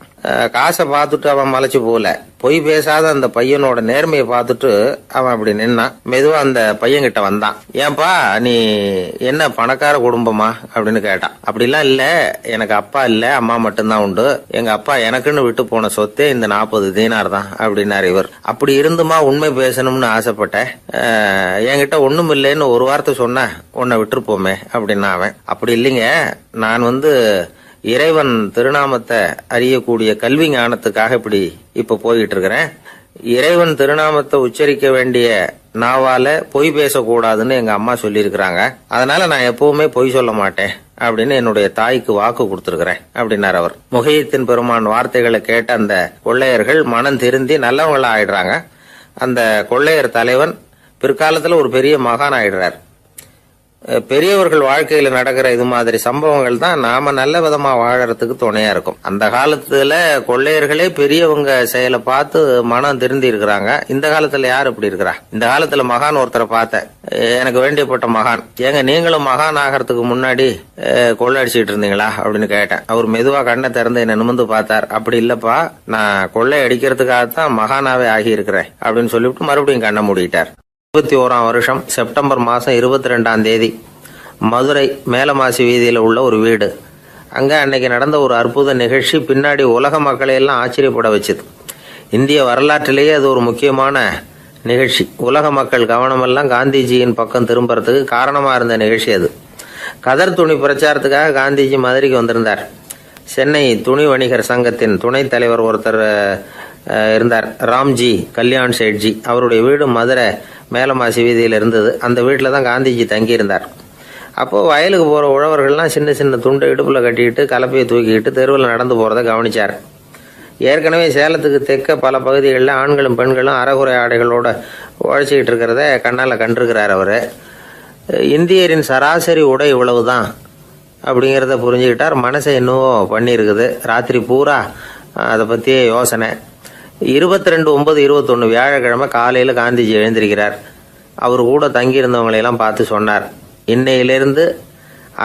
காசை பார்த்துட்டு அவன் மலைச்சு போகல, பொய் பேசாத அந்த பையனோட நேர்மையை பார்த்துட்டு அவன் அப்படி நின்னான். மெதுவா அந்த பையன் கிட்ட வந்தான். ஏன்பா, நீ என்ன பணக்கார குடும்பமா அப்படின்னு கேட்டான். அப்படிலாம் இல்ல, எனக்கு அப்பா இல்ல, அம்மா மட்டும்தான் உண்டு. எங்க அப்பா எனக்குன்னு விட்டு போன சொத்தே இந்த 40 தீனார் தான் அப்படின்னாரு இவர். அப்படி இருந்துமா உண்மை பேசணும்னு ஆசைப்பட்டேன். என்கிட்ட ஒண்ணும் இல்லைன்னு ஒரு வார்த்தை சொன்ன உன்னை விட்டுருப்போமே அப்படின்னா அவன். அப்படி இல்லைங்க, நான் இறைவன் திருநாமத்தை அறியக்கூடிய கல்வி ஞானத்துக்காக இப்ப போயிட்டு இருக்கிறேன். இறைவன் திருநாமத்தை உச்சரிக்க வேண்டிய நாவால பொய் பேசக்கூடாதுன்னு எங்க அம்மா சொல்லியிருக்கிறாங்க. அதனால நான் எப்பவுமே பொய் சொல்ல மாட்டேன் அப்படின்னு என்னுடைய தாய்க்கு வாக்கு கொடுத்திருக்கிறேன் அப்படின்னார் அவர். முஹைத்தீன் பெருமான் வார்த்தைகளை கேட்ட அந்த கொள்ளையர்கள் மனம் திருந்தி நல்லவங்களா ஆயிடுறாங்க. அந்த கொள்ளையர் தலைவன் பிற்காலத்துல ஒரு பெரிய மகான் ஆயிடுறார். பெரியவர்கள் வாழ்க்கையில நடக்கிற இது மாதிரி சம்பவங்கள் தான் நாம நல்ல விதமா வாழறதுக்கு துணையா இருக்கும். அந்த காலத்துல கொள்ளையர்களே பெரியவங்க செயலை பார்த்து மனம் திருந்தி இருக்கிறாங்க. இந்த காலத்துல யார் இப்படி இருக்கிறா? இந்த காலத்துல மகான் ஒருத்தரை பார்த்தேன், எனக்கு வேண்டியப்பட்ட மகான். ஏங்க, நீங்களும் மகான் ஆகிறதுக்கு முன்னாடி கொள்ளை அடிச்சுட்டு இருந்தீங்களா அப்படின்னு கேட்டேன். அவர் மெதுவா கண்ணை திறந்து என்ன நிமிந்து பார்த்தார். அப்படி இல்லப்பா, நான் கொள்ளை அடிக்கிறதுக்காகத்தான் மகானாவே ஆகி இருக்கிறேன் அப்படின்னு சொல்லிவிட்டு மறுபடியும் கண்ணை மூடிட்டார். 21ஆம் வருஷம் செப்டம்பர் மாசம் 22ஆம் தேதி மதுரை மேலமாசி வீதியில உள்ள ஒரு வீடு. அங்க அன்னைக்கு நடந்த ஒரு அற்புத நிகழ்ச்சி பின்னாடி உலக மக்களை எல்லாம் ஆச்சரியப்பட வச்சுது. இந்திய வரலாற்றிலேயே அது ஒரு முக்கியமான நிகழ்ச்சி. உலக மக்கள் கவனமெல்லாம் காந்திஜியின் பக்கம் திரும்புறதுக்கு காரணமா இருந்த நிகழ்ச்சி அது. கதர் துணி பிரச்சாரத்துக்காக காந்திஜி மதுரைக்கு வந்திருந்தார். சென்னை துணி வணிகர் சங்கத்தின் துணைத் தலைவர் ஒருத்தர் இருந்தார், ராம்ஜி கல்யாண் சேட்ஜி. அவருடைய வீடு மதுரை மேலமாசி வீதியில் இருந்தது. அந்த வீட்டில் தான் காந்திஜி தங்கியிருந்தார். அப்போது வயலுக்கு போகிற உழவர்கள்லாம் சின்ன சின்ன துண்டை இடுப்பில் கட்டிக்கிட்டு கலப்பையை தூக்கிக்கிட்டு தெருவில் நடந்து போகிறத கவனிச்சார். ஏற்கனவே சேலத்துக்கு தெற்க பல பகுதிகளில் ஆண்களும் பெண்களும் அறகுறை ஆடைகளோட உழைச்சிக்கிட்டு இருக்கிறத கண்ணால் கண்டிருக்கிறார் அவர். இந்தியரின் சராசரி உடை இவ்வளவு தான் அப்படிங்கிறத புரிஞ்சுக்கிட்டார். மனசை என்னவோ பண்ணியிருக்குது. ராத்திரி பூரா அதை பற்றியே யோசனை. 22/9/21 வியாழக்கிழமை காலையில் காந்திஜி எழுந்திருக்கிறார். அவர் கூட தங்கியிருந்தவங்களையெல்லாம் பார்த்து சொன்னார், இன்னையிலிருந்து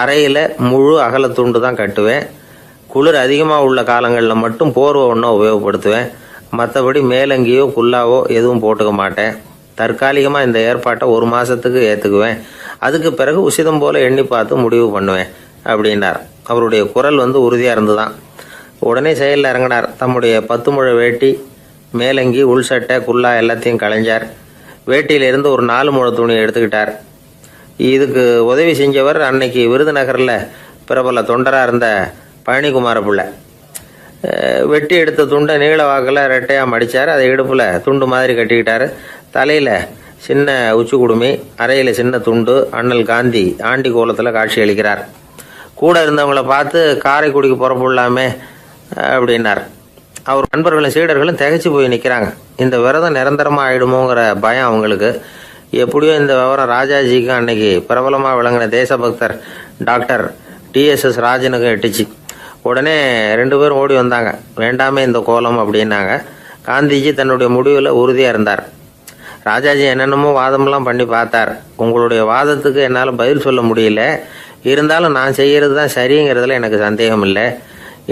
அறையில் முழு அகலத்துண்டு தான் கட்டுவேன். குளிர் அதிகமாக உள்ள காலங்களில் மட்டும் போர்வை ஒன்றை உபயோகப்படுத்துவேன். மற்றபடி மேலங்கியோ குல்லாவோ எதுவும் போட்டுக்க மாட்டேன். தற்காலிகமாக இந்த ஏற்பாட்டை 1 மாதத்துக்கு ஏற்றுக்குவேன். அதுக்கு பிறகு உசிதம் போல எண்ணி பார்த்து முடிவு பண்ணுவேன் அப்படின்னார். அவருடைய குரல் உறுதியாக இருந்துதான். உடனே செயலில் இறங்கினார். தம்முடைய 10 முழ வேட்டி, மேலங்கி, உள் சட்டை, குல்லா எல்லாத்தையும் களைஞ்சார். வேட்டியிலிருந்து ஒரு 4 முழ துணியை எடுத்துக்கிட்டார். இதுக்கு உதவி செஞ்சவர் அன்னைக்கு விருதுநகரில் பிரபல தொண்டராக இருந்த பழனிக்குமார பிள்ளை. வெட்டி எடுத்த துண்டை நீள வாக்கில் ரெட்டையாக மடித்தார். அதை இடுப்பில் துண்டு மாதிரி கட்டிக்கிட்டார். தலையில் சின்ன உச்சி குடுமி, அறையில் சின்ன துண்டு. அண்ணல் காந்தி ஆண்டி கோலத்தில் காட்சி அளிக்கிறார். கூட இருந்தவங்கள பார்த்து காரைக்குடிக்கு புறப்படலாமே அப்படின்னார். அவர் நண்பர்களும் சீடர்களும் திகைச்சு போய் நிற்கிறாங்க. இந்த விரதம் நிரந்தரமாக ஆயிடுமோங்கிற பயம் அவங்களுக்கு. எப்படியோ இந்த விவரம் ராஜாஜிக்கும் அன்னைக்கு பிரபலமாக விளங்கின தேசபக்தர் டாக்டர் TSS ராஜனுக்கும் எட்டுச்சு. உடனே 2 பேரும் ஓடி வந்தாங்க. வேண்டாமே இந்த கோலம் அப்படின்னாங்க. காந்திஜி தன்னுடைய முடிவில் உறுதியாக இருந்தார். ராஜாஜி என்னென்னமோ வாதமெல்லாம் பண்ணி பார்த்தார். உங்களுடைய வாதத்துக்கு என்னால் பதில் சொல்ல முடியல, இருந்தாலும் நான் செய்கிறது தான் சரிங்கிறதுல எனக்கு சந்தேகம் இல்லை.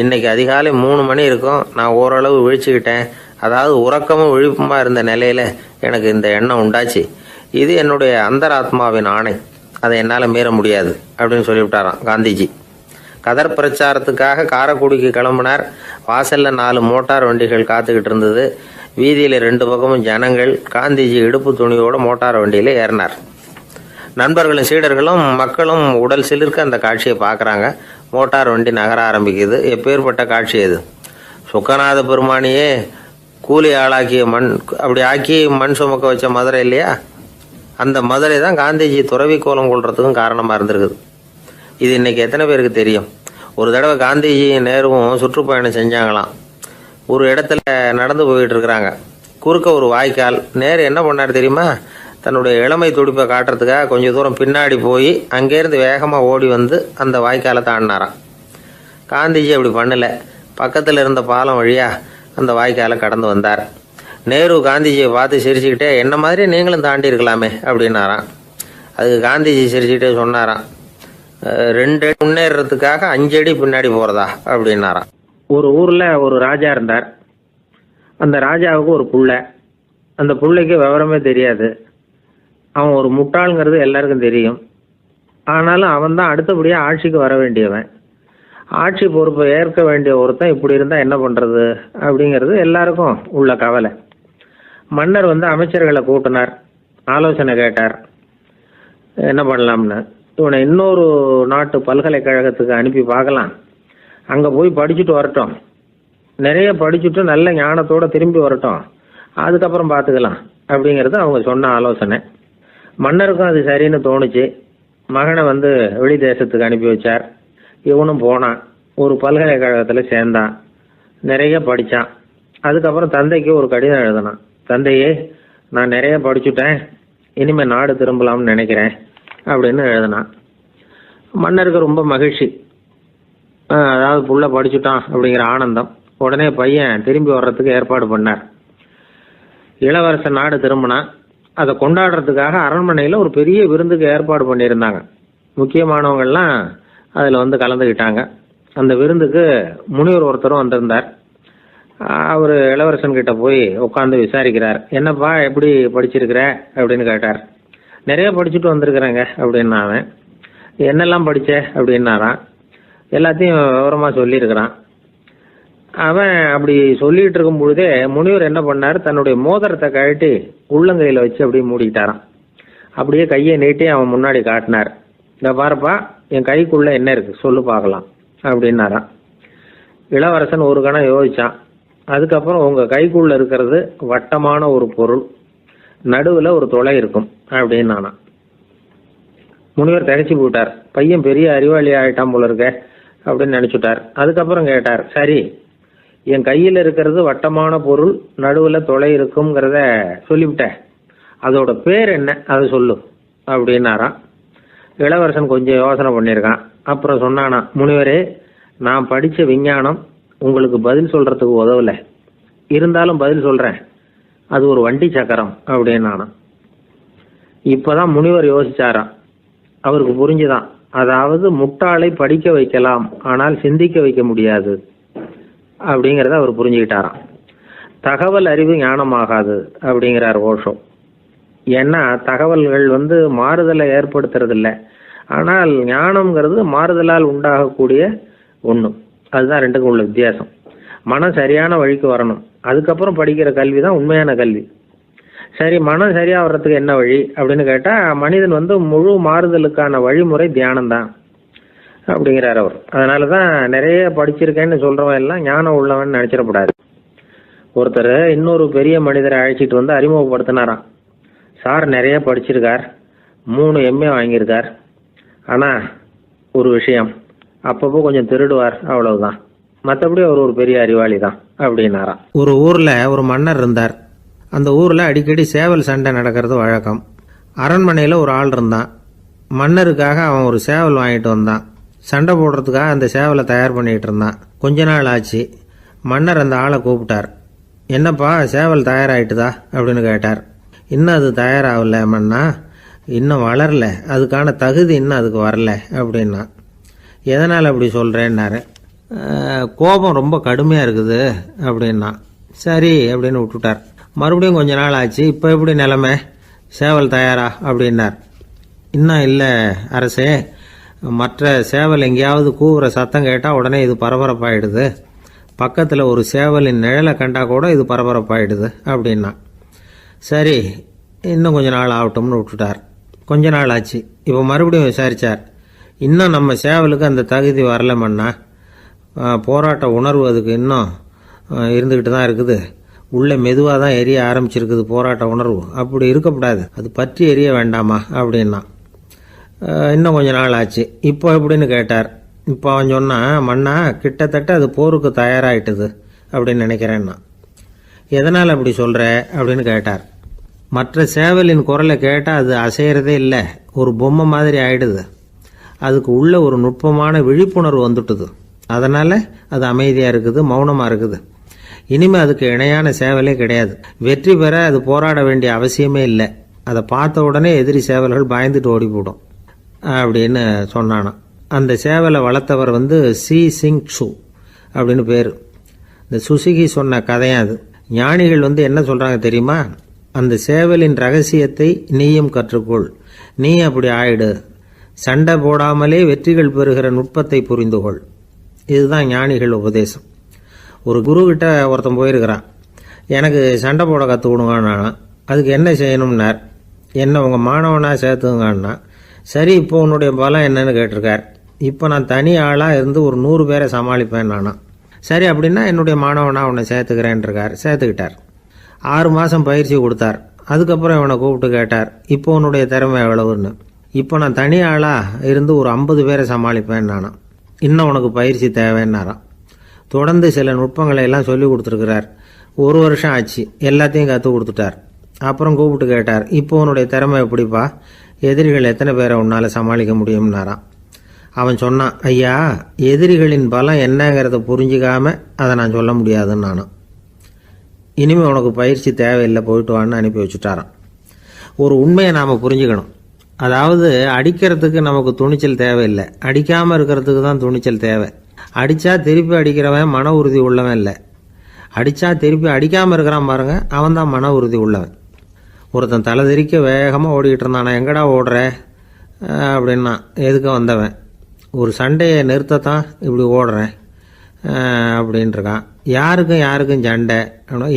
இன்னைக்கு அதிகாலை 3 மணி இருக்கும். நான் ஓரளவு விழிச்சுக்கிட்டேன். அதாவது உறக்கமும் விழிப்புமா இருந்த நிலையில எனக்கு இந்த எண்ணம் உண்டாச்சு. இது என்னுடைய அந்தராத்மாவின் ஆணை, அதை என்னால் மீற முடியாது அப்படின்னு சொல்லிவிட்டாராம் காந்திஜி. கதர் பிரச்சாரத்துக்காக காரைக்குடிக்கு கிளம்பினார். வாசல்ல 4 மோட்டார் வண்டிகள் காத்துக்கிட்டு இருந்தது. வீதியில் 2 பக்கமும் ஜனங்கள். காந்திஜி இடுப்பு துணியோட மோட்டார் வண்டியில் ஏறினார். நண்பர்களும் சீடர்களும் மக்களும் உடல் சிலிர்க்க அந்த காட்சியை பார்க்குறாங்க. மோட்டார் வண்டி நகர ஆரம்பிக்குது. எப்பேற்பட்ட காட்சி அது! சுக்கநாத பெருமானியே கூலி ஆளாக்கிய மண், அப்படி ஆக்கி மண் சுமக்க வச்ச மதுரை இல்லையா, அந்த மதுரை தான் காந்திஜி துறவி கோலம் கொள்றதுக்கும் காரணமாக இருந்திருக்குது. இது இன்னைக்கு எத்தனை பேருக்கு தெரியும்? ஒரு தடவை காந்திஜி நேருவும் சுற்றுப்பயணம் செஞ்சாங்களாம். ஒரு இடத்துல நடந்து போயிட்டு இருக்கிறாங்க. குறுக்க ஒரு வாய்க்கால். நேரு என்ன பண்ணார் தெரியுமா? தன்னுடைய இளமை துடிப்பை காட்டுறதுக்காக கொஞ்சம் தூரம் பின்னாடி போய் அங்கேருந்து வேகமாக ஓடி வந்து அந்த வாய்க்காலை தாண்டினாராம். காந்திஜி அப்படி பண்ணல. பக்கத்தில் இருந்த பாலம் வழியா அந்த வாய்க்காலை கடந்து வந்தார். நேரு காந்திஜியை பார்த்து சிரிச்சுக்கிட்டே, என்ன மாதிரி நீங்களும் தாண்டி இருக்கலாமே அப்படின்னாராம். அதுக்கு காந்திஜி சிரிச்சுக்கிட்டே சொன்னாராம், 2 அடி முன்னேறதுக்காக 5 அடி பின்னாடி போறதா அப்படின்னாராம். ஒரு ஊர்ல ஒரு ராஜா இருந்தார். அந்த ராஜாவுக்கு ஒரு புள்ள. அந்த புள்ளைக்கு விவரமே தெரியாது. அவன் ஒரு முட்டாளுங்கிறது எல்லாருக்கும் தெரியும். ஆனாலும் அவன் தான் அடுத்தபடியாக ஆட்சிக்கு வர வேண்டியவன். ஆட்சி பொறுப்பை ஏற்க வேண்டிய ஒருத்தன் இப்படி இருந்தால் என்ன பண்ணுறது அப்படிங்கிறது எல்லாருக்கும் உள்ள கவலை. மன்னர் அமைச்சர்களை கூட்டினார். ஆலோசனை கேட்டார், என்ன பண்ணலாம்னு. இவனை இன்னொரு நாட்டு பல்கலைக்கழகத்துக்கு அனுப்பி பார்க்கலாம். அங்கே போய் படிச்சுட்டு வரட்டும். நிறைய படிச்சுட்டு நல்ல ஞானத்தோடு திரும்பி வரட்டும். அதுக்கப்புறம் பார்த்துக்கலாம் அப்படிங்கிறது அவங்க சொன்ன ஆலோசனை. மன்னருக்கும் அது சரின்னு தோணுச்சு. மகனை வெளி தேசத்துக்கு அனுப்பி வச்சார். இவனும் போனான். ஒரு பல்கலைக்கழகத்தில் சேர்ந்தான். நிறைய படித்தான். அதுக்கப்புறம் தந்தைக்கு ஒரு கடிதம் எழுதினான். தந்தையே, நான் நிறைய படிச்சுட்டேன், இனிமேல் நாடு திரும்பலாம்னு நினைக்கிறேன் அப்படின்னு எழுதினான். மன்னருக்கு ரொம்ப மகிழ்ச்சி. அதாவது புள்ள படிச்சுட்டான் அப்படிங்கிற ஆனந்தம். உடனே பையன் திரும்பி வர்றதுக்கு ஏற்பாடு பண்ணார். இளவரசன் நாடு திரும்பினான். அதை கொண்டாடுறதுக்காக அரண்மனையில் ஒரு பெரிய விருந்துக்கு ஏற்பாடு பண்ணியிருந்தாங்க. முக்கியமானவங்கள்லாம் அதில் கலந்துக்கிட்டாங்க. அந்த விருந்துக்கு முனிவர் ஒருத்தரும் வந்திருந்தார். அவர் இளவரசன் கிட்ட போய் உட்காந்து விசாரிக்கிறார். என்னப்பா, எப்படி படிச்சிருக்கிற அப்படின்னு கேட்டார். நிறைய படிச்சுட்டு வந்திருக்கிறேங்க அப்படின்னா அவன். என்னெல்லாம் படித்த அப்படின்னாரான். எல்லாத்தையும் விவரமாக சொல்லியிருக்கிறான். அவன் அப்படி சொல்லிட்டு இருக்கும் பொழுதே முனிவர் என்ன பண்ணார், தன்னுடைய மோதிரத்தை கழட்டி உள்ளங்கையில் வச்சு அப்படியே மூடிக்கிட்டாரான். அப்படியே கையை நீட்டி அவன் முன்னாடி காட்டினார். இந்த பாருப்பா, என் கைக்குள்ள என்ன இருக்கு சொல்லு பார்க்கலாம் அப்படின்னாரான். இளவரசன் ஒரு கணம் யோசிச்சான். அதுக்கப்புறம் உங்க கைக்குள்ள இருக்கிறது வட்டமான ஒரு பொருள், நடுவில் ஒரு துளை இருக்கும் அப்படின்னு. முனிவர் திகைச்சு போட்டார். பையன் பெரிய அறிவாளி ஆயிட்டான் போல இருக்க அப்படின்னு நினைச்சுட்டார். அதுக்கப்புறம் கேட்டார், சரி, என் கையில் இருக்கிறது வட்டமான பொருள், நடுவில் துளை இருக்குங்கிறத சொல்லிவிட்டேன், அதோட பேர் என்ன, அதை சொல்லு அப்படின்னாராம். இளவரசன் கொஞ்சம் யோசனை பண்ணியிருக்கான். அப்புறம் சொன்னானா, முனிவரே, நான் படித்த விஞ்ஞானம் உங்களுக்கு பதில் சொல்றதுக்கு உதவல, இருந்தாலும் பதில் சொல்றேன், அது ஒரு வண்டி சக்கரம் அப்படின்னானா. இப்பதான் முனிவர் யோசிச்சாராம். அவருக்கு புரிஞ்சுதான். அதாவது முட்டாளை படிக்க வைக்கலாம், ஆனால் சிந்திக்க வைக்க முடியாது அப்படிங்கிறத அவர் புரிஞ்சுக்கிட்டாராம். தகவல் அறிவு ஞானமாகாது அப்படிங்கிறார் ஓஷோ. ஏன்னா தகவல்கள் மாறுதலை ஏற்படுத்துறதில்லை, ஆனால் ஞானம்ங்கிறது மாறுதலால் உண்டாகக்கூடிய ஒன்று. அதுதான் ரெண்டுக்கும் உள்ள வித்தியாசம். மனம் சரியான வழிக்கு வரணும், அதுக்கப்புறம் படிக்கிற கல்வி தான் உண்மையான கல்வி. சரி, மனம் சரியா வர்றதுக்கு என்ன வழி அப்படின்னு கேட்டால், மனிதன் முழு மாறுதலுக்கான வழிமுறை தியானம்தான் அப்படிங்கிறார் அவர். அதனால தான் நிறைய படிச்சிருக்கேன்னு சொல்றவன் எல்லாம் ஞானம் உள்ளவன் நினைச்சிடக்கூடாது. ஒருத்தர் இன்னொரு பெரிய மனிதரை அழைச்சிட்டு அறிமுகப்படுத்தினாராம். சார் நிறைய படிச்சிருக்கார், 3 MA வாங்கியிருக்கார், ஆனால் ஒரு விஷயம், அப்பப்போ கொஞ்சம் திருடுவார், அவ்வளவுதான், மற்றபடி அவர் ஒரு பெரிய அறிவாளி தான் அப்படின்னாராம். ஒரு ஊரில் ஒரு மன்னர் இருந்தார். அந்த ஊரில் அடிக்கடி சேவல் சண்டை நடக்கிறது வழக்கம். அரண்மனையில் ஒரு ஆள் இருந்தான். மன்னருக்காக அவன் ஒரு சேவல் வாங்கிட்டு வந்தான். சண்டை போடுறதுக்காக அந்த சேவலை தயார் பண்ணிகிட்டு இருந்தான். கொஞ்ச நாள் ஆச்சு. மன்னர் அந்த ஆளை கூப்பிட்டார். என்னப்பா சேவல் தயாராகிட்டுதா அப்படின்னு கேட்டார். இன்னும் அது தயாராகல மன்னா, இன்னும் வளரல, அதுக்கான தகுதி இன்னும் அதுக்கு வரல அப்படின்னா. எதனால் அப்படி சொல்கிறேன்னாரு. கோபம் ரொம்ப கடுமையாக இருக்குது அப்படின்னா. சரி அப்படின்னு விட்டுட்டார். மறுபடியும் கொஞ்ச நாள் ஆச்சு. இப்போ எப்படி நிலைமை, சேவல் தயாரா அப்படின்னார். இன்னும் இல்லை அரசே, மற்ற சேவல் எங்கேயாவது கூவுற சத்தம் கேட்டால் உடனே இது பரபரப்பாயிடுது, பக்கத்தில் ஒரு சேவலின் நிழலை கண்டா கூட இது பரபரப்பாயிடுது அப்படின்னா. சரி இன்னும் கொஞ்ச நாள் ஆகட்டும்னு விட்டுட்டார். கொஞ்ச நாள் ஆச்சு. இப்போ மறுபடியும் விசாரித்தார். இன்னும் நம்ம சேவலுக்கு அந்த தகுதி வரலமன்னா, போராட்ட உணர்வு அதுக்கு இன்னும் இருந்துக்கிட்டு தான் இருக்குது, உள்ளே மெதுவாக தான் எரிய ஆரம்பிச்சிருக்குது போராட்ட உணர்வு, அப்படி இருக்கக்கூடாது, அது பற்றி எரிய வேண்டாமா அப்படின்னா. இன்னும் கொஞ்ச நாள் ஆச்சு. இப்போ எப்படின்னு கேட்டார். இப்போ அவன் சொன்னான், மன்னா கிட்டத்தட்ட அது போருக்கு தயாராகிட்டுது அப்படின்னு நினைக்கிறேன்னா. எதனால் அப்படி சொல்கிற அப்படின்னு கேட்டார். மற்ற சேவலின் குரலை கேட்டால் அது அசைகிறதே இல்லை, ஒரு பொம்மை மாதிரி ஆயிடுது, அதுக்கு உள்ள ஒரு நுட்பமான விழிப்புணர்வு வந்துட்டுது, அதனால் அது அமைதியாக இருக்குது, மௌனமாக இருக்குது. இனிமேல் அதுக்கு இணையான சேவலே கிடையாது. வெற்றி பெற அது போராட வேண்டிய அவசியமே இல்லை, அதை பார்த்த உடனே எதிரி சேவல்கள் பயந்துட்டு ஓடி போடும் அப்படின்னு சொன்னானான். அந்த சேவலை வளர்த்தவர் சி சிங் சு அப்படின்னு பேர். இந்த சுசுகி சொன்ன கதையும் அது. ஞானிகள் என்ன சொல்கிறாங்க தெரியுமா, அந்த சேவலின் ரகசியத்தை நீயும் கற்றுக்கொள், நீ அப்படி ஆயிடு, சண்டை போடாமலே வெற்றிகள் பெறுகிற நுட்பத்தை புரிந்துகொள். இதுதான் ஞானிகள் உபதேசம். ஒரு குருக்கிட்ட ஒருத்தன் போயிருக்கிறான். எனக்கு சண்டை போட கற்றுக்கணுங்கன்னா, அதுக்கு என்ன செய்யணும்னார். என்ன உங்கள் மாணவனாக சேர்த்துங்கண்ணா. சரி இப்போ உன்னுடைய பலம் என்னன்னு கேட்டிருக்கார். இப்போ நான் தனி ஆளாக இருந்து ஒரு 100 பேரை சமாளிப்பேன் நானா. சரி அப்படின்னா என்னுடைய மாணவனாக உன்னை சேர்த்துக்கிறேன்ருக்கார். சேர்த்துக்கிட்டார். 6 மாதம் பயிற்சி கொடுத்தார். அதுக்கப்புறம் இவனை கூப்பிட்டு கேட்டார், இப்போ உன்னுடைய திறமை எவ்வளவுன்னு. இப்போ நான் தனி ஆளாக இருந்து ஒரு 50 பேரை சமாளிப்பேன் நானா. இன்னும் உனக்கு பயிற்சி தேவைன்னாராம். தொடர்ந்து சில நுட்பங்களை எல்லாம் சொல்லி கொடுத்துருக்கிறார். 1 வருஷம் ஆச்சு. எல்லாத்தையும் கற்றுக் கொடுத்துட்டார். அப்புறம் கூப்பிட்டு கேட்டார், இப்போ உன்னுடைய திறமை எப்படிப்பா, எதிரிகள் எத்தனை பேரை உன்னால் சமாளிக்க முடியும்னாராம். அவன் சொன்னான், ஐயா எதிரிகளின் பலம் என்னங்கிறத புரிஞ்சிக்காம அதை நான் சொல்ல முடியாதுன்னு நானும். இனிமேல் உனக்கு பயிற்சி தேவையில்லை, போயிட்டு வான்னு அனுப்பி வச்சுட்டாரான். ஒரு உண்மையை நாம் புரிஞ்சுக்கணும். அதாவது அடிக்கிறதுக்கு நமக்கு துணிச்சல் தேவையில்லை, அடிக்காமல் இருக்கிறதுக்கு தான் துணிச்சல் தேவை. அடித்தா திருப்பி அடிக்கிறவன் மன உறுதி உள்ளவன் இல்லை, அடித்தா திருப்பி அடிக்காமல் இருக்கிறான் பாருங்க, அவன் தான் மன உறுதி உள்ளவன். ஒருத்தன் தலை திரிக்க வேகமாக ஓடிக்கிட்டு இருந்தான். நான் எங்கடா ஓடுற அப்படின்னா, எதுக்கு வந்தவன், ஒரு சண்டையை நிறுத்தத்தான் இப்படி ஓடுறேன் அப்படின்ட்டுருக்கான். யாருக்கும் சண்டை,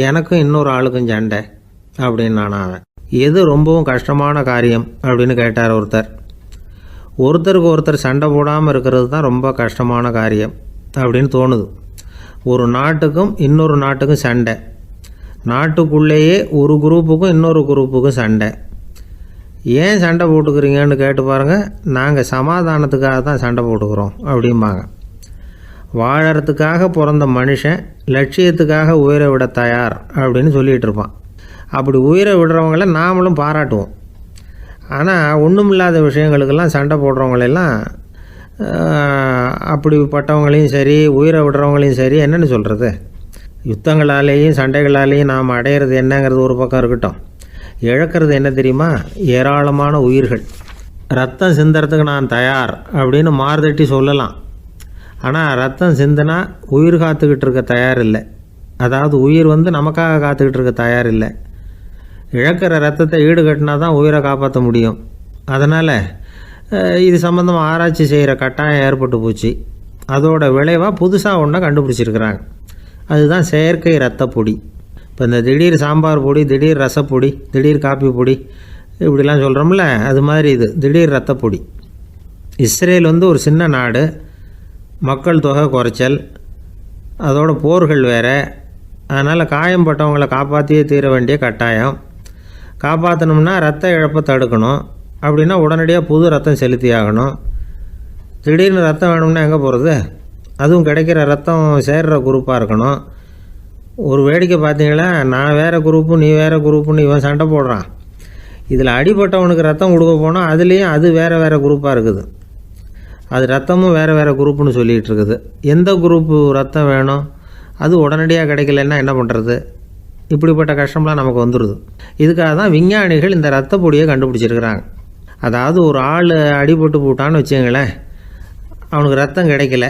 எனக்கும் இன்னொரு ஆளுக்கும் சண்டை அப்படின்னு நான். அவன் எது ரொம்பவும் கஷ்டமான காரியம் அப்படின்னு கேட்டார் ஒருத்தர். ஒருத்தருக்கு ஒருத்தர் சண்டை போடாமல் இருக்கிறது தான் ரொம்ப கஷ்டமான காரியம் அப்படின்னு தோணுது. ஒரு நாட்டுக்கும் இன்னொரு நாட்டுக்கும் சண்டை, நாட்டுக்குள்ளேயே ஒரு குரூப்புக்கும் இன்னொரு குரூப்புக்கும் சண்டை. ஏன் சண்டை போட்டுக்கிறீங்கன்னு கேட்டு பாருங்கள். நாங்கள் சமாதானத்துக்காக தான் சண்டை போட்டுக்கிறோம் அப்படிம்பாங்க. வாழறதுக்காக பிறந்த மனுஷன் லட்சியத்துக்காக உயிரை விட தயார் அப்படின்னு சொல்லிகிட்டு இருப்பான். அப்படி உயிரை விடுறவங்கள நாமளும் பாராட்டுவோம். ஆனால் ஒன்றுமில்லாத விஷயங்களுக்கெல்லாம் சண்டை போடுறவங்களெல்லாம், அப்படிப்பட்டவங்களையும் சரி உயிரை விடுறவங்களையும் சரி என்னென்னு சொல்கிறது, யுத்தங்களாலேயும் சண்டைகளாலேயும் நாம் அடையிறது என்னங்கிறது ஒரு பக்கம் இருக்கட்டும், இழக்கிறது என்ன தெரியுமா, ஏராளமான உயிர்கள். ரத்தம் சிந்துறதுக்கு நான் தயார் அப்படின்னு மார்தட்டி சொல்லலாம். ஆனால் ரத்தம் சிந்தினா உயிர் காத்துக்கிட்டு இருக்க தயார் இல்லை. அதாவது உயிர் நமக்காக காத்துக்கிட்டு இருக்க தயார் இல்லை. இழக்கிற ரத்தத்தை ஈடுகட்டினா தான் உயிரை காப்பாற்ற முடியும். அதனால் இது சம்மந்தமாக ஆராய்ச்சி செய்கிற கட்டாயம் ஏற்பட்டு போச்சு. அதோட விளைவாக புதுசாக ஒன்றை கண்டுபிடிச்சிருக்கிறாங்க. அதுதான் செயற்கை ரத்த பொடி. இப்போ இந்த திடீர் சாம்பார் பொடி, திடீர் ரசப்பொடி, திடீர் காப்பி பொடி இப்படிலாம் சொல்கிறோம்ல, அது மாதிரி இது திடீர் ரத்த பொடி. இஸ்ரேல் ஒரு சின்ன நாடு, மக்கள் தொகை குறைச்சல், அதோட போர்கள் வேறு. அதனால் காயம்பட்டவங்களை காப்பாற்றியே தீர வேண்டிய கட்டாயம். காப்பாற்றணும்னா ரத்த இழப்பை தடுக்கணும். அப்படின்னா உடனடியாக புது ரத்தம் செலுத்தி ஆகணும். திடீர்னு ரத்தம் வேணும்னா எங்கே போகிறது? அதுவும் கிடைக்கிற ரத்தம் சேர்கிற குரூப்பாக இருக்கணும். ஒரு வேடிக்கை பார்த்தீங்களா, நான் வேறு குரூப்பு நீ வேறு குரூப்புன்னு இவன் சண்டை போடுறான். இதில் அடிபட்டவனுக்கு ரத்தம் கொடுக்க போனால் அதுலேயும் அது வேறு குரூப்பாக இருக்குது. அது ரத்தமும் வேறு வேறு குரூப்புன்னு சொல்லிகிட்டு இருக்குது. எந்த குரூப்பு ரத்தம் வேணும், அது உடனடியாக கிடைக்கலன்னா என்ன பண்ணுறது? இப்படிப்பட்ட கஷ்டம்லாம் நமக்கு வந்துடுது. இதுக்காக தான் விஞ்ஞானிகள் இந்த ரத்த பொடியை கண்டுபிடிச்சிருக்கிறாங்க. அதாவது ஒரு ஆள் அடிபட்டு போட்டான்னு வச்சுங்களேன், அவனுக்கு ரத்தம் கிடைக்கல,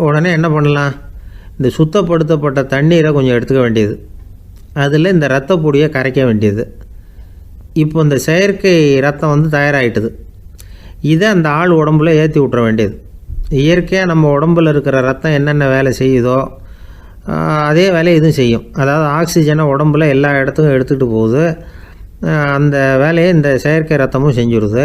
உடனே என்ன பண்ணலாம்? இந்த சுத்தப்படுத்தப்பட்ட தண்ணீரை கொஞ்சம் எடுத்துக்க வேண்டியது, அதில் இந்த ரத்த பொடியை கரைக்க வேண்டியது. இப்போ இந்த செயற்கை ரத்தம் வந்து தயாராகிட்டுது. இதை அந்த ஆள் உடம்புல ஏற்றி விட்டுற வேண்டியது. இயற்கையாக நம்ம உடம்பில் இருக்கிற ரத்தம் என்னென்ன வேலை செய்யுதோ அதே வேலையை இதுவும் செய்யும். அதாவது ஆக்சிஜனை உடம்புல எல்லா இடத்துக்கும் எடுத்துகிட்டு போகுது. அந்த வேலையை இந்த செயற்கை ரத்தமும் செஞ்சுருது.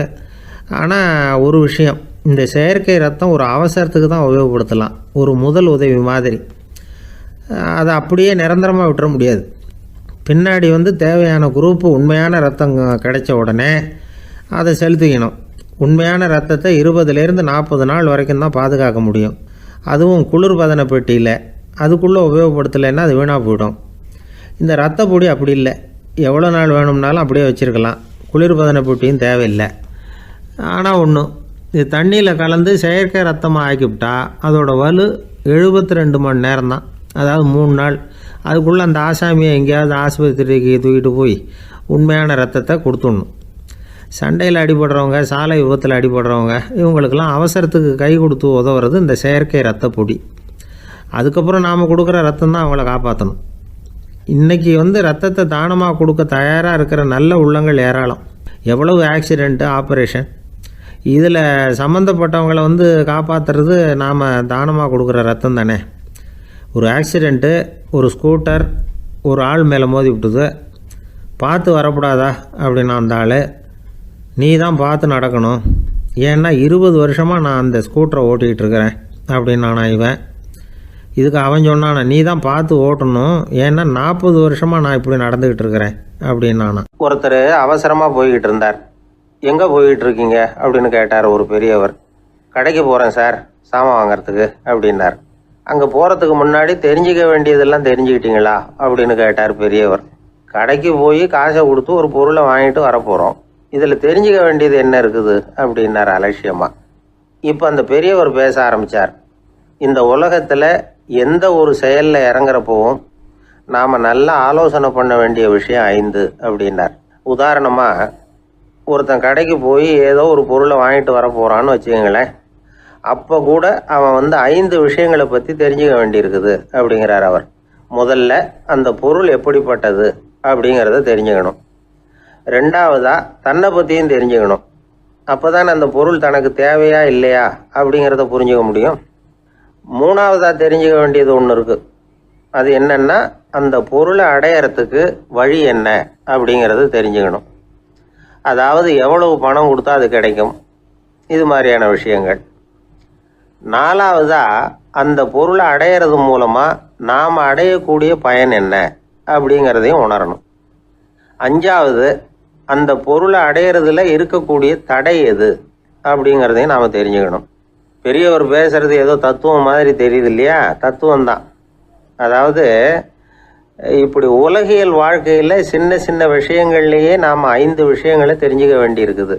ஆனால் ஒரு விஷயம், இந்த செயற்கை ரத்தம் ஒரு அவசரத்துக்கு தான் உபயோகப்படுத்தலாம், ஒரு முதல் உதவி மாதிரி. அதை அப்படியே நிரந்தரமாக விட்டுற முடியாது. பின்னாடி வந்து தேவையான குரூப்பு உண்மையான ரத்தம் கிடைச்ச உடனே அதை செலுத்திக்கணும். உண்மையான ரத்தத்தை 20லேருந்து 40 நாள் வரைக்கும் தான் பாதுகாக்க முடியும். அதுவும் குளிர்பதன பெட்டியில். அதுக்குள்ளே உபயோகப்படுத்தலைன்னா அது வீணாக போயிடும். இந்த ரத்த பொடி அப்படி இல்லை, எவ்வளோ நாள் வேணும்னாலும் அப்படியே வச்சுருக்கலாம், குளிர்பதன பெட்டியும் தேவையில்லை. ஆனால் ஒன்று, இது தண்ணியில் கலந்து செயற்கை ரத்தமாக ஆக்கிவிட்டா அதோட வலு 72 மணி நேரம் தான், அதாவது 3 நாள். அதுக்குள்ளே அந்த ஆசாமியை எங்கேயாவது ஆஸ்பத்திரிக்கு தூக்கிட்டு போய் உண்மையான ரத்தத்தை கொடுத்துடணும். சண்டையில் அடிபடுறவங்க, சாலை விபத்தில் அடிபடுறவங்க, இவங்களுக்கெல்லாம் அவசரத்துக்கு கை கொடுத்து உதவுறது இந்த செயற்கை ரத்த பொடி. அதுக்கப்புறம் நாம் கொடுக்குற ரத்தம் தான் அவங்கள காப்பாற்றணும். இன்றைக்கி வந்து ரத்தத்தை தானமாக கொடுக்க தயாராக இருக்கிற நல்ல உள்ளங்கள் ஏராளம். எவ்வளவு ஆக்சிடெண்ட்டு, ஆப்ரேஷன், இதில் சம்மந்தப்பட்டவங்களை வந்து காப்பாற்றுறது நாம் தானமாக கொடுக்குற ரத்தம் தானே. ஒரு ஆக்சிடெண்ட்டு, ஒரு ஸ்கூட்டர் ஒரு ஆள் மேலே மோதி விட்டுது, பார்த்து வரக்கூடாதா அப்படின்னா அந்த ஆள், நீ தான் பார்த்து நடக்கணும், ஏன்னா 20 வருஷமாக நான் அந்த ஸ்கூட்டரை ஓட்டிகிட்டு இருக்கிறேன் அப்படின்னானா இவன். இதுக்கு அவன் சொன்னானா, நீ தான் பார்த்து ஓட்டணும், ஏன்னா 40 வருஷமாக நான் இப்படி நடந்துக்கிட்டு இருக்கிறேன் அப்படின்னானா. ஒருத்தர் அவசரமாக போய்கிட்டு இருந்தார். எங்கே போய்கிட்டு இருக்கீங்க அப்படின்னு கேட்டார் ஒரு பெரியவர். கடைக்கு போகிறேன் சார், சாமான் வாங்கிறதுக்கு அப்படின்னார். அங்கே போகிறதுக்கு முன்னாடி தெரிஞ்சிக்க வேண்டியதெல்லாம் தெரிஞ்சுக்கிட்டீங்களா அப்படின்னு கேட்டார் பெரியவர். கடைக்கு போய் காசை கொடுத்து ஒரு பொருளை வாங்கிட்டு வரப்போகிறோம், இதில் தெரிஞ்சிக்க வேண்டியது என்ன இருக்குது அப்படின்னார் அலட்சியமாக. இப்போ அந்த பெரியவர் பேச ஆரம்பித்தார். இந்த உலகத்தில் எந்த ஒரு செயலில் இறங்குறப்போவும் நாம் நல்லா ஆலோசனை பண்ண வேண்டிய விஷயம் 5 அப்படின்னார். உதாரணமாக, ஒருத்தன் கடைக்கு போய் ஏதோ ஒரு பொருளை வாங்கிட்டு வர போகிறான்னு வச்சுக்கோங்களேன். அப்போ கூட அவன் வந்து 5 விஷயங்களை பற்றி தெரிஞ்சுக்க வேண்டியிருக்குது அப்படிங்கிறார் அவர். முதல்ல அந்த பொருள் எப்படிப்பட்டது அப்படிங்கிறத தெரிஞ்சுக்கணும். 2வதாக தன்னை பற்றியும் தெரிஞ்சுக்கணும். அப்போ தான் அந்த பொருள் தனக்கு தேவையா இல்லையா அப்படிங்கிறத புரிஞ்சுக்க முடியும். 3வதாக தெரிஞ்சுக்க வேண்டியது ஒன்று இருக்குது. அது என்னென்னா, அந்த பொருளை அடையறதுக்கு வழி என்ன அப்படிங்கிறது தெரிஞ்சுக்கணும். அதாவது எவ்வளவு பணம் கொடுத்தா அது கிடைக்கும், இது மாதிரியான விஷயங்கள். 4வதாக அந்த பொருளை அடையிறது மூலமாக நாம் அடையக்கூடிய பயன் என்ன அப்படிங்கிறதையும் உணரணும். 5வது, அந்த பொருளை அடையிறதுல இருக்கக்கூடிய தடை எது அப்படிங்கிறதையும் நாம் தெரிஞ்சுக்கணும். பெரியவர் பேசுறது ஏதோ தத்துவம் மாதிரி தெரியுது இல்லையா? தத்துவம்தான். அதாவது இப்படி உலகியல் வாழ்க்கையில் சின்ன சின்ன விஷயங்கள்லேயே நாம் 5 விஷயங்களை தெரிஞ்சுக்க வேண்டி இருக்குது.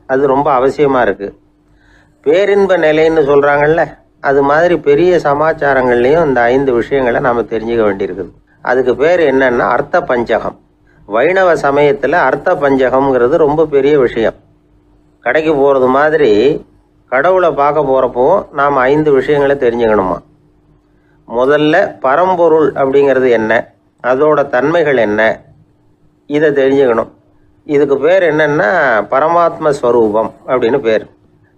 அது ரொம்ப அவசியமாக இருக்குது. பேரின்ப நிலைன்னு சொல்கிறாங்கல்ல, அது மாதிரி பெரிய சமாச்சாரங்கள்லேயும் இந்த 5 விஷயங்களை நாம் தெரிஞ்சுக்க வேண்டியிருக்குது. அதுக்கு பேர் என்னன்னா அர்த்த பஞ்சகம். வைணவ சமயத்தில் அர்த்த பஞ்சகம்ங்கிறது ரொம்ப பெரிய விஷயம். கடைக்கு போகிறது மாதிரி கடவுளை பார்க்க போகிறப்போ நாம் 5 விஷயங்களை தெரிஞ்சுக்கணுமா. முதல்ல பரம்பொருள் அப்படிங்கிறது என்ன, அதோட தன்மைகள் என்ன, இதை தெரிஞ்சுக்கணும். இதுக்கு பேர் என்னன்னா பரமாத்ம ஸ்வரூபம் அப்படின்னு பேர்.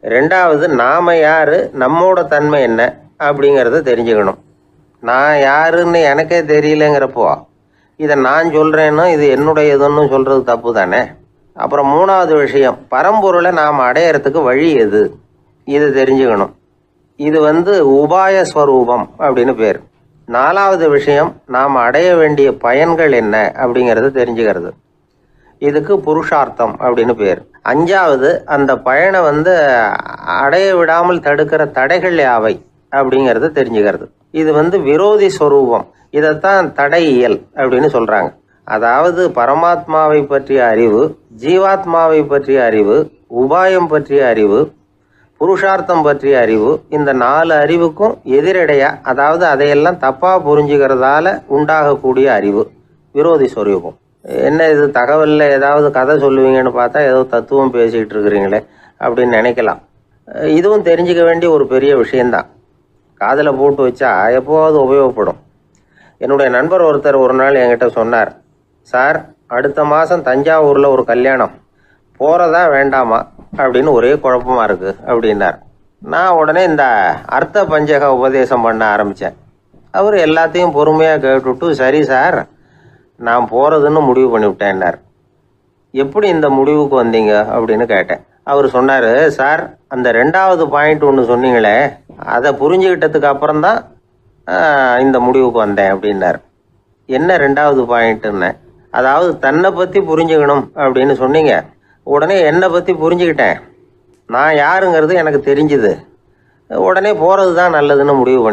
2வது, நாம் யார், நம்மோட தன்மை என்ன அப்படிங்கிறத தெரிஞ்சுக்கணும். நான் யாருன்னு எனக்கே தெரியலங்கிறப்போ இதை நான் சொல்கிறேன்னு இது என்னுடையதுன்னு சொல்கிறது தப்பு தானே. அப்புறம் 3வது விஷயம், பரம்பொருளை நாம் அடையிறதுக்கு வழி எது, இதை தெரிஞ்சுக்கணும். இது வந்து உபாய ஸ்வரூபம் அப்படின்னு பேர். 4வது விஷயம், நாம் அடைய வேண்டிய பயன்கள் என்ன அப்படிங்கிறத தெரிஞ்சுக்கிறது. இதுக்கு புருஷார்த்தம் அப்படின்னு பேர். 5வது, அந்த பயனை வந்து அடைய விடாமல் தடுக்கிற தடைகள் யாவை அப்படிங்கிறத தெரிஞ்சுக்கிறது. இது வந்து விரோதி ஸ்வரூபம். இதைத்தான் தடையியல் அப்படின்னு சொல்கிறாங்க. அதாவது பரமாத்மாவை பற்றிய அறிவு, ஜீவாத்மாவை பற்றிய அறிவு, உபாயம் பற்றிய அறிவு, புருஷார்த்தம் பற்றிய அறிவு, இந்த 4 அறிவுக்கும் எதிரடையா, அதாவது அதையெல்லாம் தப்பாக புரிஞ்சுக்கிறதால உண்டாகக்கூடிய அறிவு விரோதி ஸ்வரூபம். என்ன இது தகவலில் ஏதாவது கதை சொல்லுவீங்கன்னு பார்த்தா ஏதோ தத்துவம் பேசிகிட்டு இருக்கிறீங்களே அப்படின்னு நினைக்கலாம். இதுவும் தெரிஞ்சுக்க வேண்டிய ஒரு பெரிய விஷயந்தான். காதில் போட்டு வச்சா எப்போவாவது உபயோகப்படும். என்னுடைய நண்பர் ஒருத்தர் ஒரு நாள் என்கிட்ட சொன்னார், சார் அடுத்த மாதம் தஞ்சாவூரில் ஒரு கல்யாணம், போகிறதா வேண்டாமா அப்படின்னு ஒரே குழப்பமாக இருக்குது அப்படின்னார். நான் உடனே இந்த அர்த்த பஞ்சக உபதேசம் பண்ண ஆரம்பித்தேன். அவர் எல்லாத்தையும் பொறுமையாக கேட்டுவிட்டு, சரி சார் நான் போகிறதுன்னு முடிவு பண்ணிவிட்டேன்னார். எப்படி இந்த முடிவுக்கு வந்தீங்க அப்படின்னு கேட்டேன். அவர் சொன்னார், சார் அந்த 2வது பாயிண்ட் ஒன்று சொன்னீங்களே, அதை புரிஞ்சுக்கிட்டதுக்கு அப்புறம்தான் இந்த முடிவுக்கு வந்தேன் அப்படின்னார். என்ன 2வது பாயிண்ட்டுன்னு? அதாவது தன்னை பற்றி புரிஞ்சுக்கணும் அப்படின்னு சொன்னீங்க. உடனே என்னை பற்றி புரிஞ்சுக்கிட்டேன், நான் யாருங்கிறது எனக்கு தெரிஞ்சுது. உடனே போகிறது தான் நல்லதுன்னு முடிவு பண்ணி